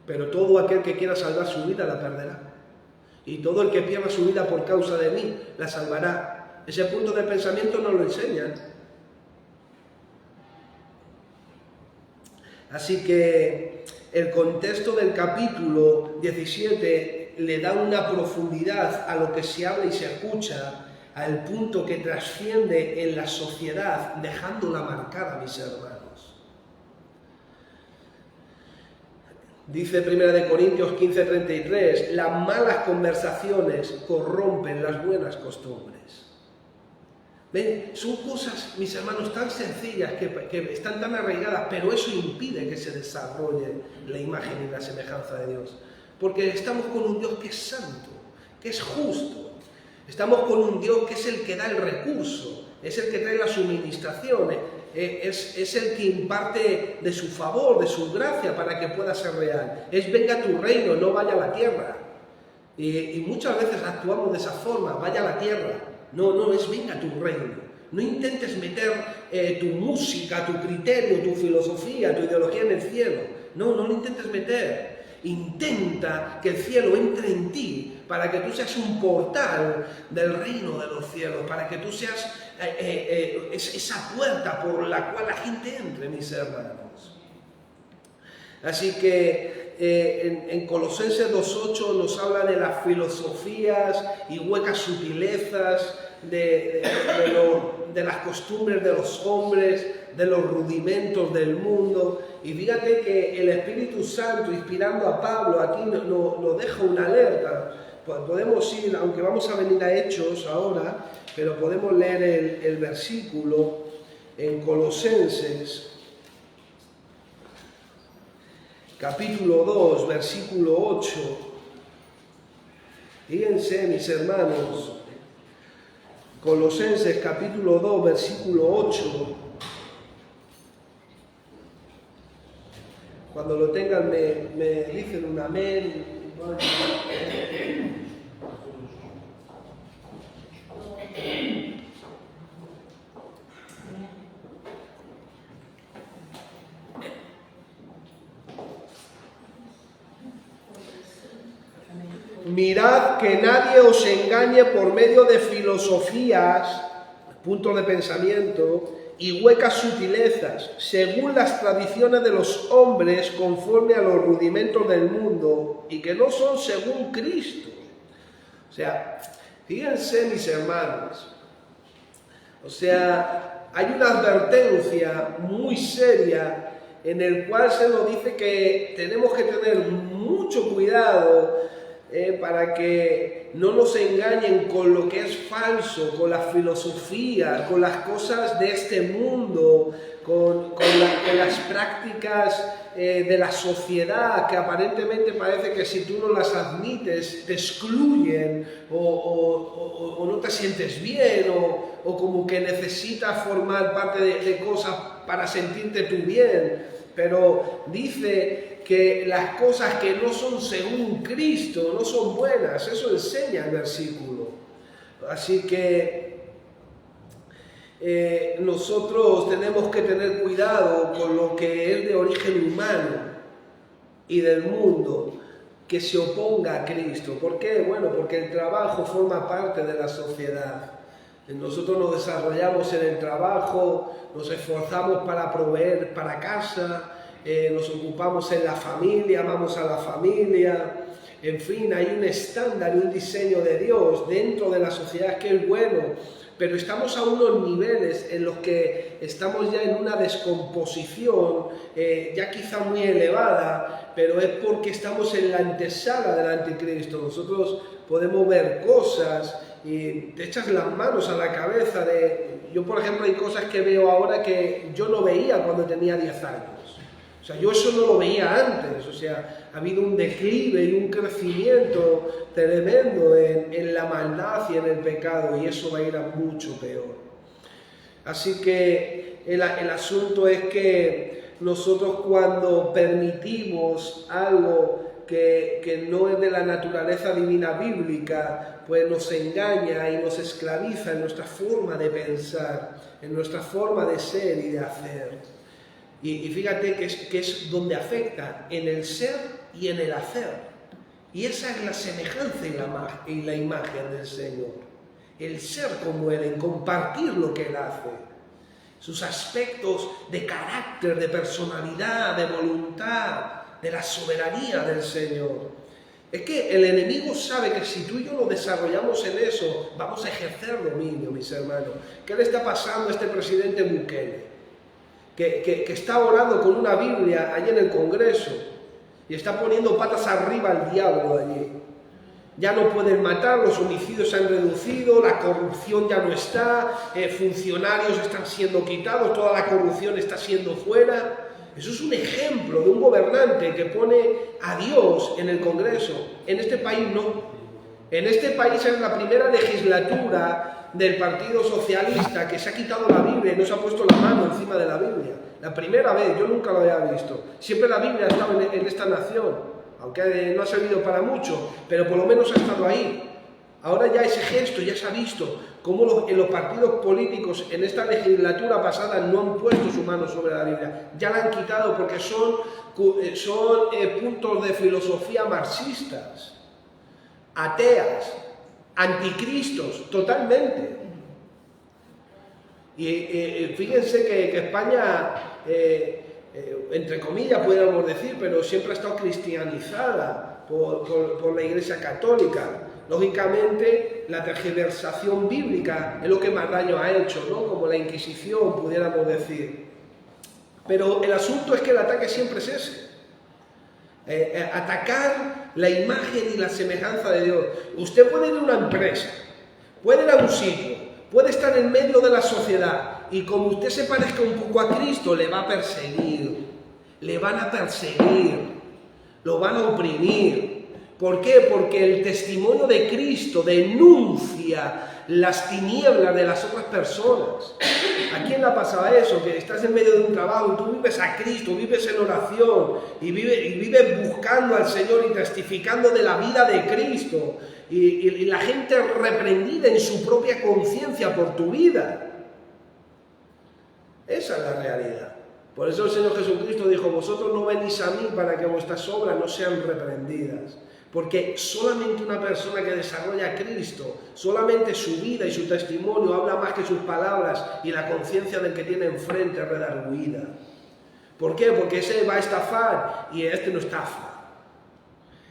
pero todo aquel que quiera salvar su vida la perderá. Y todo el que pierda su vida por causa de mí, la salvará. Ese punto de pensamiento nos lo enseñan. Así que el contexto del capítulo 17 le da una profundidad a lo que se habla y se escucha, al punto que trasciende en la sociedad, dejándola marcada, mis hermanos. Dice 1 Corintios 15:33, las malas conversaciones corrompen las buenas costumbres. ¿Ven? Son cosas, mis hermanos, tan sencillas que están tan arraigadas, pero eso impide que se desarrolle la imagen y la semejanza de Dios. Porque estamos con un Dios que es santo, que es justo. Estamos con un Dios que es el que da el recurso, es el que trae la suministración, es el que imparte de su favor, de su gracia para que pueda ser real. Es venga tu reino, no vaya a la tierra. Y muchas veces actuamos de esa forma, vaya a la tierra. No, es venga tu reino. No intentes meter tu música, tu criterio, tu filosofía, tu ideología en el cielo. No lo intentes meter. Intenta que el cielo entre en ti para que tú seas un portal del reino de los cielos, para que tú seas esa puerta por la cual la gente entre, mis hermanos. Así que en Colosenses 2:8 nos habla de las filosofías y huecas sutilezas, de las costumbres de los hombres, de los rudimentos del mundo. Y fíjate que el Espíritu Santo, inspirando a Pablo, aquí nos deja una alerta. Podemos ir, aunque vamos a venir a Hechos ahora, pero podemos leer el versículo en Colosenses, capítulo 2, versículo 8. Fíjense, mis hermanos, Colosenses capítulo 2, versículo 8. Cuando lo tengan me dicen un amén. Mirad que nadie os engañe por medio de filosofías, puntos de pensamiento, y huecas sutilezas, según las tradiciones de los hombres, conforme a los rudimentos del mundo, y que no son según Cristo. O sea, fíjense, mis hermanos, o sea, hay una advertencia muy seria en el cual se nos dice que tenemos que tener mucho cuidado para que no nos engañen con lo que es falso, con la filosofía, con las cosas de este mundo, con las prácticas de la sociedad, que aparentemente parece que si tú no las admites te excluyen o no te sientes bien o como que necesitas formar parte de cosas para sentirte tú bien. Pero dice que las cosas que no son según Cristo no son buenas, eso enseña el versículo. Así que nosotros tenemos que tener cuidado con lo que es de origen humano y del mundo, que se oponga a Cristo. ¿Por qué? Bueno, porque el trabajo forma parte de la sociedad. Nosotros nos desarrollamos en el trabajo, nos esforzamos para proveer para casa, nos ocupamos en la familia, amamos a la familia. En fin, hay un estándar y un diseño de Dios dentro de la sociedad que es bueno, pero estamos a unos niveles en los que estamos ya en una descomposición, ya quizá muy elevada, pero es porque estamos en la antesala del anticristo. Nosotros podemos ver cosas y te echas las manos a la cabeza yo, por ejemplo, hay cosas que veo ahora que yo no veía cuando tenía 10 años. O sea, yo eso no lo veía antes. O sea, ha habido un declive y un crecimiento tremendo en la maldad y en el pecado, y eso va a ir a mucho peor. Así que el asunto es que nosotros, cuando permitimos algo que no es de la naturaleza divina bíblica, pues nos engaña y nos esclaviza en nuestra forma de pensar, en nuestra forma de ser y de hacer. Y fíjate que es donde afecta, en el ser y en el hacer. Y esa es la semejanza y la imagen del Señor. El ser como Él, en compartir lo que Él hace. Sus aspectos de carácter, de personalidad, de voluntad, de la soberanía del Señor. Es que el enemigo sabe que si tú y yo lo desarrollamos en eso, vamos a ejercer dominio, mis hermanos. ¿Qué le está pasando a este presidente Bukele? Que está orando con una Biblia allí en el Congreso y está poniendo patas arriba al diablo allí. Ya no pueden matar, los homicidios se han reducido, la corrupción ya no está, funcionarios están siendo quitados, toda la corrupción está siendo fuera. Eso es un ejemplo de un gobernante que pone a Dios en el Congreso. En este país no. En este país es la primera legislatura del Partido Socialista que se ha quitado la Biblia y no se ha puesto la mano encima de la Biblia. La primera vez, yo nunca lo había visto. Siempre la Biblia ha estado en esta nación, aunque no ha servido para mucho, pero por lo menos ha estado ahí. Ahora ya ese gesto ya se ha visto, cómo en los partidos políticos en esta legislatura pasada no han puesto su mano sobre la Biblia. Ya la han quitado porque son puntos de filosofía marxistas, ateas, anticristos, totalmente. Y fíjense que España, entre comillas podríamos decir, pero siempre ha estado cristianizada por la Iglesia Católica. Lógicamente, la tergiversación bíblica es lo que más daño ha hecho, ¿no? Como la Inquisición, pudiéramos decir. Pero el asunto es que el ataque siempre es ese. Atacar la imagen y la semejanza de Dios. Usted puede ir a una empresa, puede ir a un sitio, puede estar en medio de la sociedad y como usted se parezca un poco a Cristo, le va a perseguir, le van a perseguir, lo van a oprimir. ¿Por qué? Porque el testimonio de Cristo denuncia las tinieblas de las otras personas. ¿A quién le pasaba eso? Que estás en medio de un trabajo y tú vives a Cristo, vives en oración y vives buscando al Señor y testificando de la vida de Cristo y la gente reprendida en su propia conciencia por tu vida. Esa es la realidad. Por eso el Señor Jesucristo dijo: vosotros no venís a mí para que vuestras obras no sean reprendidas. Porque solamente una persona que desarrolla a Cristo, solamente su vida y su testimonio habla más que sus palabras y la conciencia del que tiene enfrente redarguida. ¿Por qué? Porque ese va a estafar y este no estafa.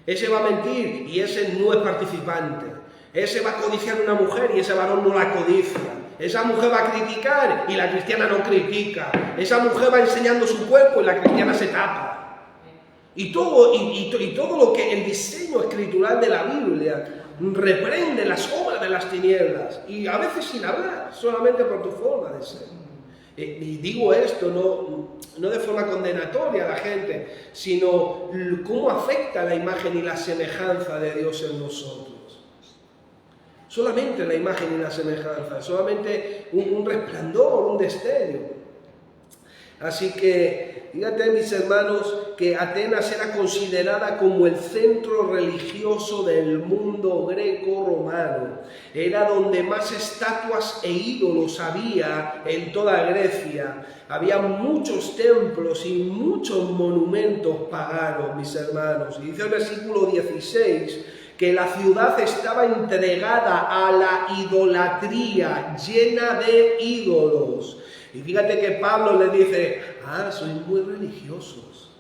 Ese va a mentir y ese no es participante. Ese va a codiciar a una mujer y ese varón no la codicia. Esa mujer va a criticar y la cristiana no critica. Esa mujer va enseñando su cuerpo y la cristiana se tapa. Y todo lo que el diseño escritural de la Biblia reprende las obras de las tinieblas. Y a veces sin hablar, solamente por tu forma de ser. Y digo esto no de forma condenatoria a la gente, sino cómo afecta la imagen y la semejanza de Dios en nosotros. Solamente la imagen y la semejanza, solamente un resplandor, un destello. Así que, fíjate mis hermanos, que Atenas era considerada como el centro religioso del mundo greco-romano. Era donde más estatuas e ídolos había en toda Grecia. Había muchos templos y muchos monumentos paganos, mis hermanos. Y dice el versículo 16... que la ciudad estaba entregada a la idolatría, llena de ídolos. Y fíjate que Pablo le dice, sois muy religiosos.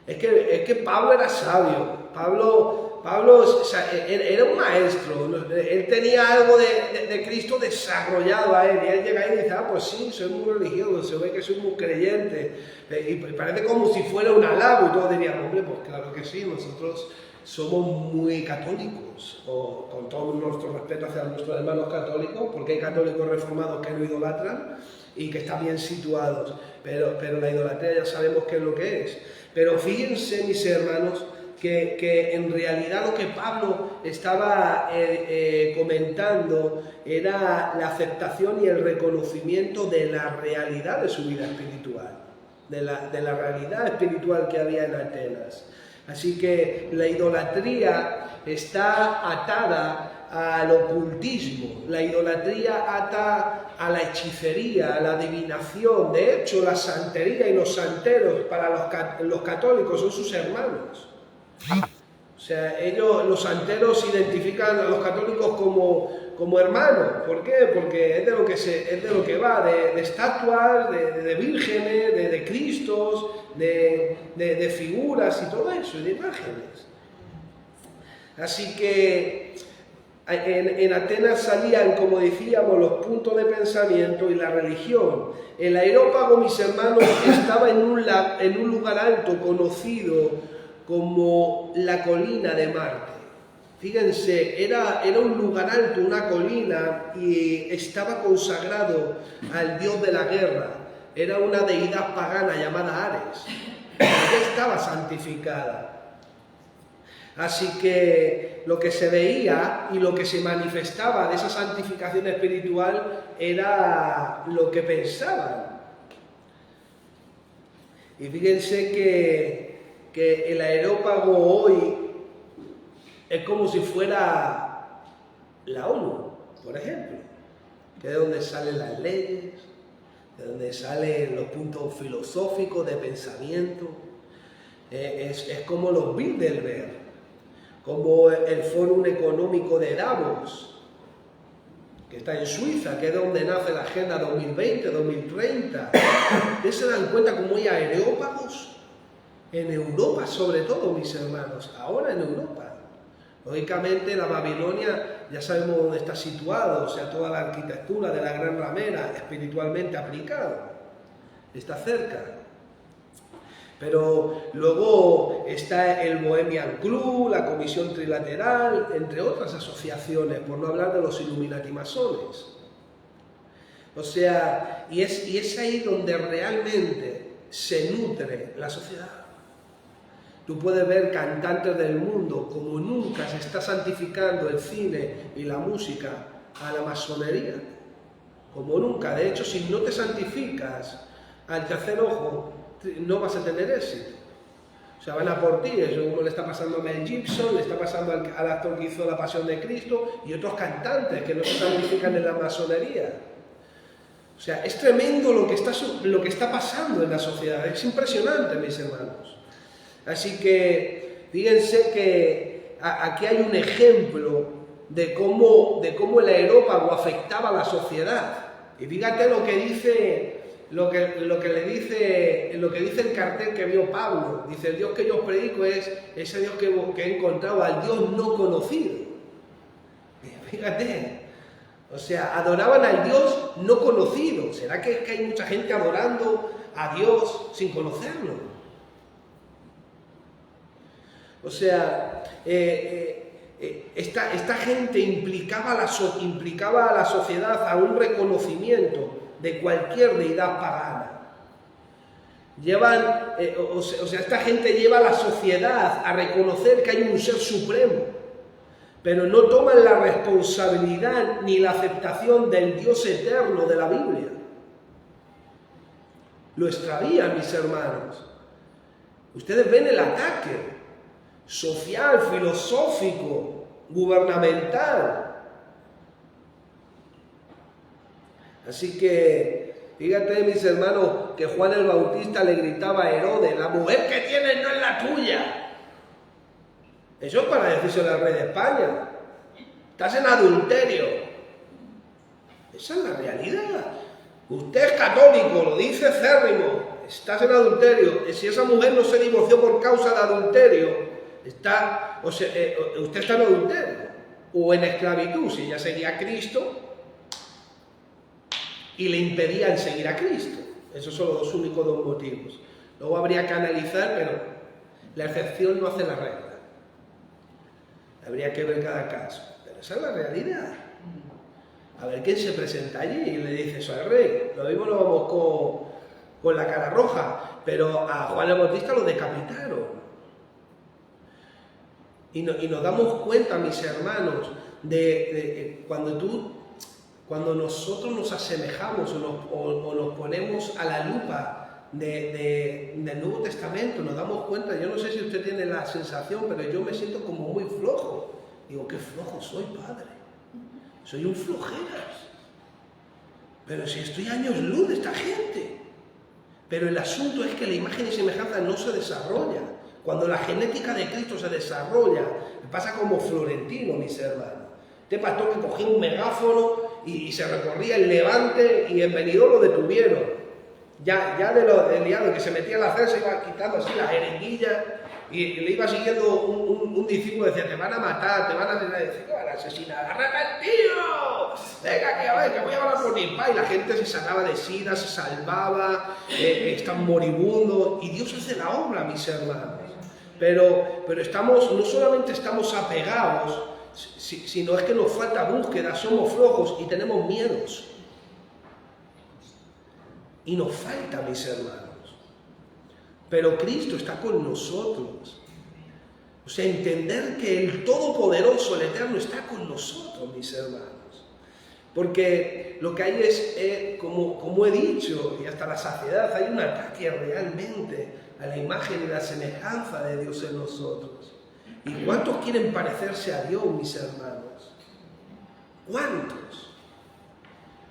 Es que Pablo era sabio, Pablo era un maestro, él tenía algo de Cristo desarrollado a él, y él llega ahí y dice, pues sí, soy muy religioso, se ve que soy muy creyente, y parece como si fuera un halago, y todos dirían, hombre, pues claro que sí, nosotros somos muy católicos, o con todo nuestro respeto hacia nuestros hermanos católicos, porque hay católicos reformados que no idolatran y que están bien situados, pero la idolatría ya sabemos qué es lo que es. Pero fíjense, mis hermanos, que en realidad lo que Pablo estaba comentando era la aceptación y el reconocimiento de la realidad de su vida espiritual, de la realidad espiritual que había en Atenas. Así que la idolatría está atada al ocultismo, la idolatría ata a la hechicería, a la adivinación. De hecho, la santería y los santeros para los católicos son sus hermanos. O sea, los santeros identifican a los católicos como hermanos. ¿Por qué? Porque es de lo que va, de estatuas, de vírgenes, de Cristos, de figuras y todo eso, y de imágenes. Así que en Atenas salían, como decíamos, los puntos de pensamiento y la religión. El Areópago, mis hermanos, estaba en un lugar alto conocido como la colina de Marte. Fíjense, era un lugar alto, una colina, y estaba consagrado al dios de la guerra. Era una deidad pagana llamada Ares, que estaba santificada. Así que lo que se veía y lo que se manifestaba de esa santificación espiritual era lo que pensaban. Y fíjense que el Areópago hoy es como si fuera la ONU, por ejemplo, que es donde salen las leyes, de donde salen los puntos filosóficos de pensamiento. Es como los Bilderberg, como el Fórum Económico de Davos, que está en Suiza, que es donde nace la Agenda 2020, 2030. ¿Ustedes se dan cuenta cómo hay areópagos? En Europa, sobre todo, mis hermanos, ahora en Europa. Lógicamente, la Babilonia ya sabemos dónde está situado, o sea, toda la arquitectura de la Gran Ramera espiritualmente aplicada, está cerca. Pero luego está el Bohemian Club, la Comisión Trilateral, entre otras asociaciones, por no hablar de los Illuminati masones. O sea, y es ahí donde realmente se nutre la sociedad. Tú puedes ver cantantes del mundo como nunca se está santificando el cine y la música a la masonería. Como nunca. De hecho, si no te santificas al tercer ojo, no vas a tener éxito. O sea, van a por ti. Eso como le está pasando a Mel Gibson, le está pasando al actor que hizo La Pasión de Cristo y otros cantantes que no se santifican en la masonería. O sea, es tremendo lo que está pasando en la sociedad. Es impresionante, mis hermanos. Así que fíjense que aquí hay un ejemplo de cómo el areópago afectaba a la sociedad. Y fíjate lo que dice el cartel que vio Pablo. Dice, el Dios que yo os predico es ese Dios que he encontrado, al Dios no conocido. Fíjate. O sea, adoraban al Dios no conocido. ¿Será que hay mucha gente adorando a Dios sin conocerlo? O sea, esta gente implicaba a la sociedad a un reconocimiento de cualquier deidad pagana. Esta gente lleva a la sociedad a reconocer que hay un ser supremo, pero no toman la responsabilidad ni la aceptación del Dios eterno de la Biblia. Lo extravían, mis hermanos. Ustedes ven el ataque social, filosófico, gubernamental. Así que, fíjate, mis hermanos, que Juan el Bautista le gritaba a Herodes: la mujer que tienes no es la tuya. Eso es para decírselo al rey de España. Estás en adulterio. Esa es la realidad. Usted es católico, lo dice férrimo. Estás en adulterio. Si esa mujer no se divorció por causa de adulterio, usted está en adulterio. O en esclavitud, si ella seguía a Cristo y le impedían seguir a Cristo. Esos son los únicos dos motivos. Luego habría que analizar, pero la excepción no hace la regla. Habría que ver cada caso. Pero esa es la realidad. A ver quién se presenta allí y le dice eso al rey. Lo mismo lo vamos con la cara roja, pero a Juan el Bautista lo decapitaron. Y nos damos cuenta, mis hermanos, de cuando nosotros nos asemejamos o nos ponemos a la lupa del Nuevo Testamento, nos damos cuenta. Yo no sé si usted tiene la sensación, pero yo me siento como muy flojo. Digo, qué flojo soy, Padre. Soy un flojeras. Pero si estoy años luz de esta gente. Pero el asunto es que la imagen y semejanza no se desarrolla. Cuando la genética de Cristo se desarrolla, pasa como Florentino, mis hermanos. Este pastor que cogía un megáfono y se recorría el Levante, y en Benidorm lo detuvieron. Ya del liado que se metía en la celda, se iba quitando así la jeringuilla, y le iba siguiendo un discípulo, decía: te van a matar, te van a asesinar. Decía: ¿qué van a asesinar? ¡Arrepentíos! Venga, que voy a hablar por mi paz. Y la gente se sanaba de sida, se salvaba, están moribundos, y Dios hace la obra, mis hermanos. Pero no solamente estamos apegados, sino es que nos falta búsqueda, somos flojos y tenemos miedos. Y nos falta, mis hermanos. Pero Cristo está con nosotros. O sea, entender que el Todopoderoso, el Eterno, está con nosotros, mis hermanos. Porque lo que hay es, como he dicho, y hasta la saciedad, hay un ataque realmente a la imagen y la semejanza de Dios en nosotros. ¿Y cuántos quieren parecerse a Dios, mis hermanos? ¿Cuántos?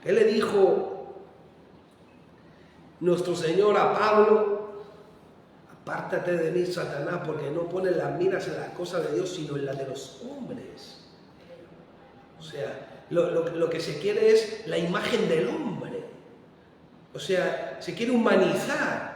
¿Qué le dijo nuestro Señor a Pablo? Apártate de mí, Satanás, porque no pones las miras en las cosas de Dios, sino en las de los hombres. O sea, lo que se quiere es la imagen del hombre. O sea, se quiere humanizar.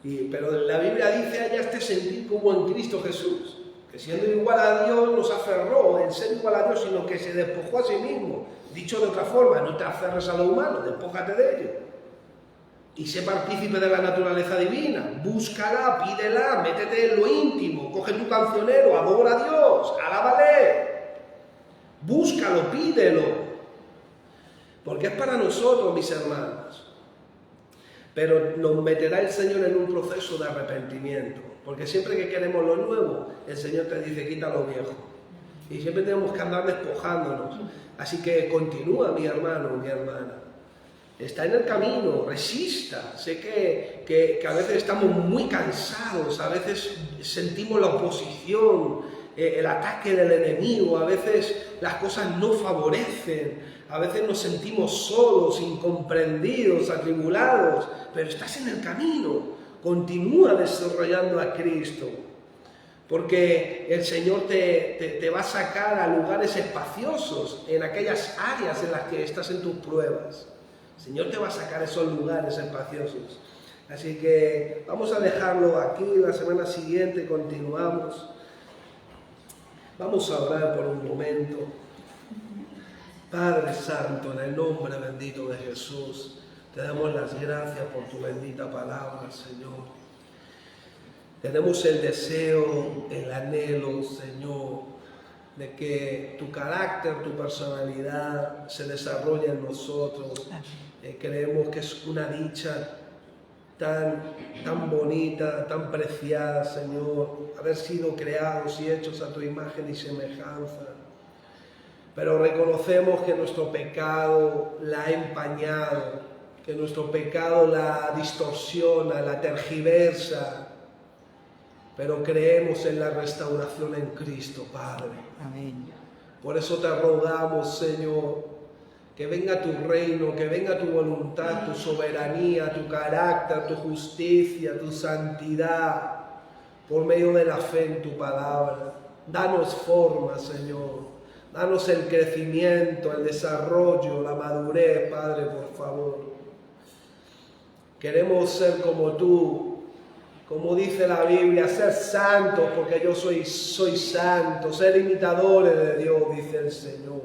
Pero la Biblia dice: haya este sentir como en Cristo Jesús, que siendo igual a Dios no se aferró en ser igual a Dios, sino que se despojó a sí mismo. Dicho de otra forma, no te aferres a lo humano, despójate de ello. Y sé partícipe de la naturaleza divina. Búscala, pídela, métete en lo íntimo, coge tu cancionero, adora a Dios, alábale. Búscalo, pídelo. Porque es para nosotros, mis hermanos. Pero nos meterá el Señor en un proceso de arrepentimiento. Porque siempre que queremos lo nuevo, el Señor te dice: quita lo viejo. Y siempre tenemos que andar despojándonos. Así que continúa, mi hermano, mi hermana. Está en el camino, resista. Sé que a veces estamos muy cansados, a veces sentimos la oposición, el ataque del enemigo, a veces las cosas no favorecen, a veces nos sentimos solos, incomprendidos, atribulados, pero estás en el camino. Continúa desarrollando a Cristo, porque el Señor te va a sacar a lugares espaciosos en aquellas áreas en las que estás en tus pruebas. El Señor te va a sacar a esos lugares espaciosos. Así que vamos a dejarlo aquí. La semana siguiente continuamos. Vamos a orar por un momento. Padre Santo, en el nombre bendito de Jesús, te damos las gracias por tu bendita palabra, Señor. Tenemos el deseo, el anhelo, Señor, de que tu carácter, tu personalidad se desarrolle en nosotros. Creemos que es una dicha tan bonita, tan preciada, Señor, haber sido creados y hechos a tu imagen y semejanza. Pero reconocemos que nuestro pecado la ha empañado, que nuestro pecado la distorsiona, la tergiversa. Pero creemos en la restauración en Cristo, Padre. Amén. Por eso te rogamos, Señor, que venga tu reino, que venga tu voluntad, tu soberanía, tu carácter, tu justicia, tu santidad, por medio de la fe en tu palabra. Danos forma, Señor. Danos el crecimiento, el desarrollo, la madurez, Padre, por favor. Queremos ser como tú, como dice la Biblia, ser santos, porque yo soy santo, ser imitadores de Dios, dice el Señor.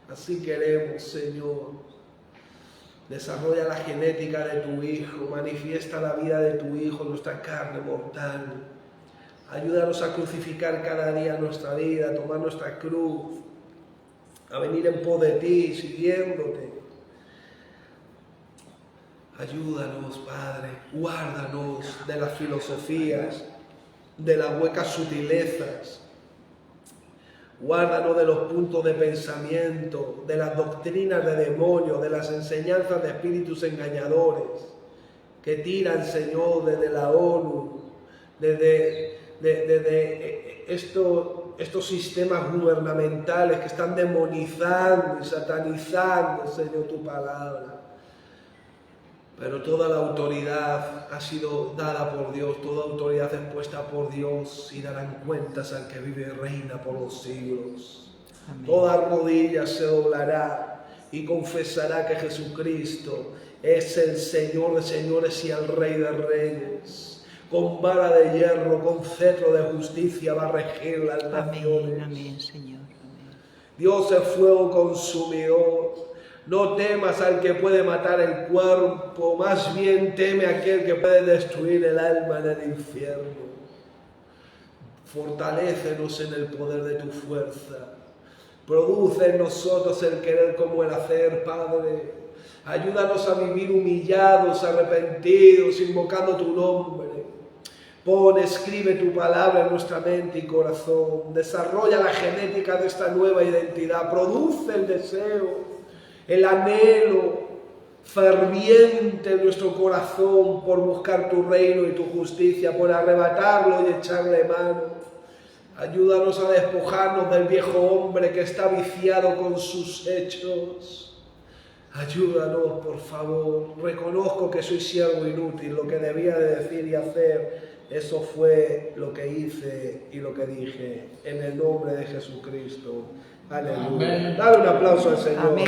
Así queremos, Señor. Desarrolla la genética de tu Hijo, manifiesta la vida de tu Hijo en nuestra carne mortal. Ayúdanos a crucificar cada día nuestra vida, a tomar nuestra cruz, a venir en pos de ti, siguiéndote. Ayúdanos, Padre, guárdanos de las filosofías, de las huecas sutilezas. Guárdanos de los puntos de pensamiento, de las doctrinas de demonios, de las enseñanzas de espíritus engañadores que tiran, Señor, desde la ONU, desde estos sistemas gubernamentales que están demonizando y satanizando, Señor, tu palabra. Pero toda la autoridad ha sido dada por Dios, toda autoridad es puesta por Dios y darán cuentas al que vive y reina por los siglos. Amén. Toda rodilla se doblará y confesará que Jesucristo es el Señor de señores y el Rey de reyes. Con vara de hierro, con cetro de justicia va a regir las naciones. Amén, Señor. Amén. Dios es fuego consumidor. No temas al que puede matar el cuerpo, más bien teme a aquel que puede destruir el alma en el infierno. Fortalécenos en el poder de tu fuerza. Produce en nosotros el querer como el hacer, Padre. Ayúdanos a vivir humillados, arrepentidos, invocando tu nombre. Escribe tu palabra en nuestra mente y corazón. Desarrolla la genética de esta nueva identidad. Produce el deseo, el anhelo ferviente en nuestro corazón por buscar tu reino y tu justicia, por arrebatarlo y echarle mano. Ayúdanos a despojarnos del viejo hombre que está viciado con sus hechos. Ayúdanos, por favor. Reconozco que soy siervo inútil. Lo que debía de decir y hacer, eso fue lo que hice y lo que dije. En el nombre de Jesucristo. Aleluya. Dale un aplauso al Señor. Amén.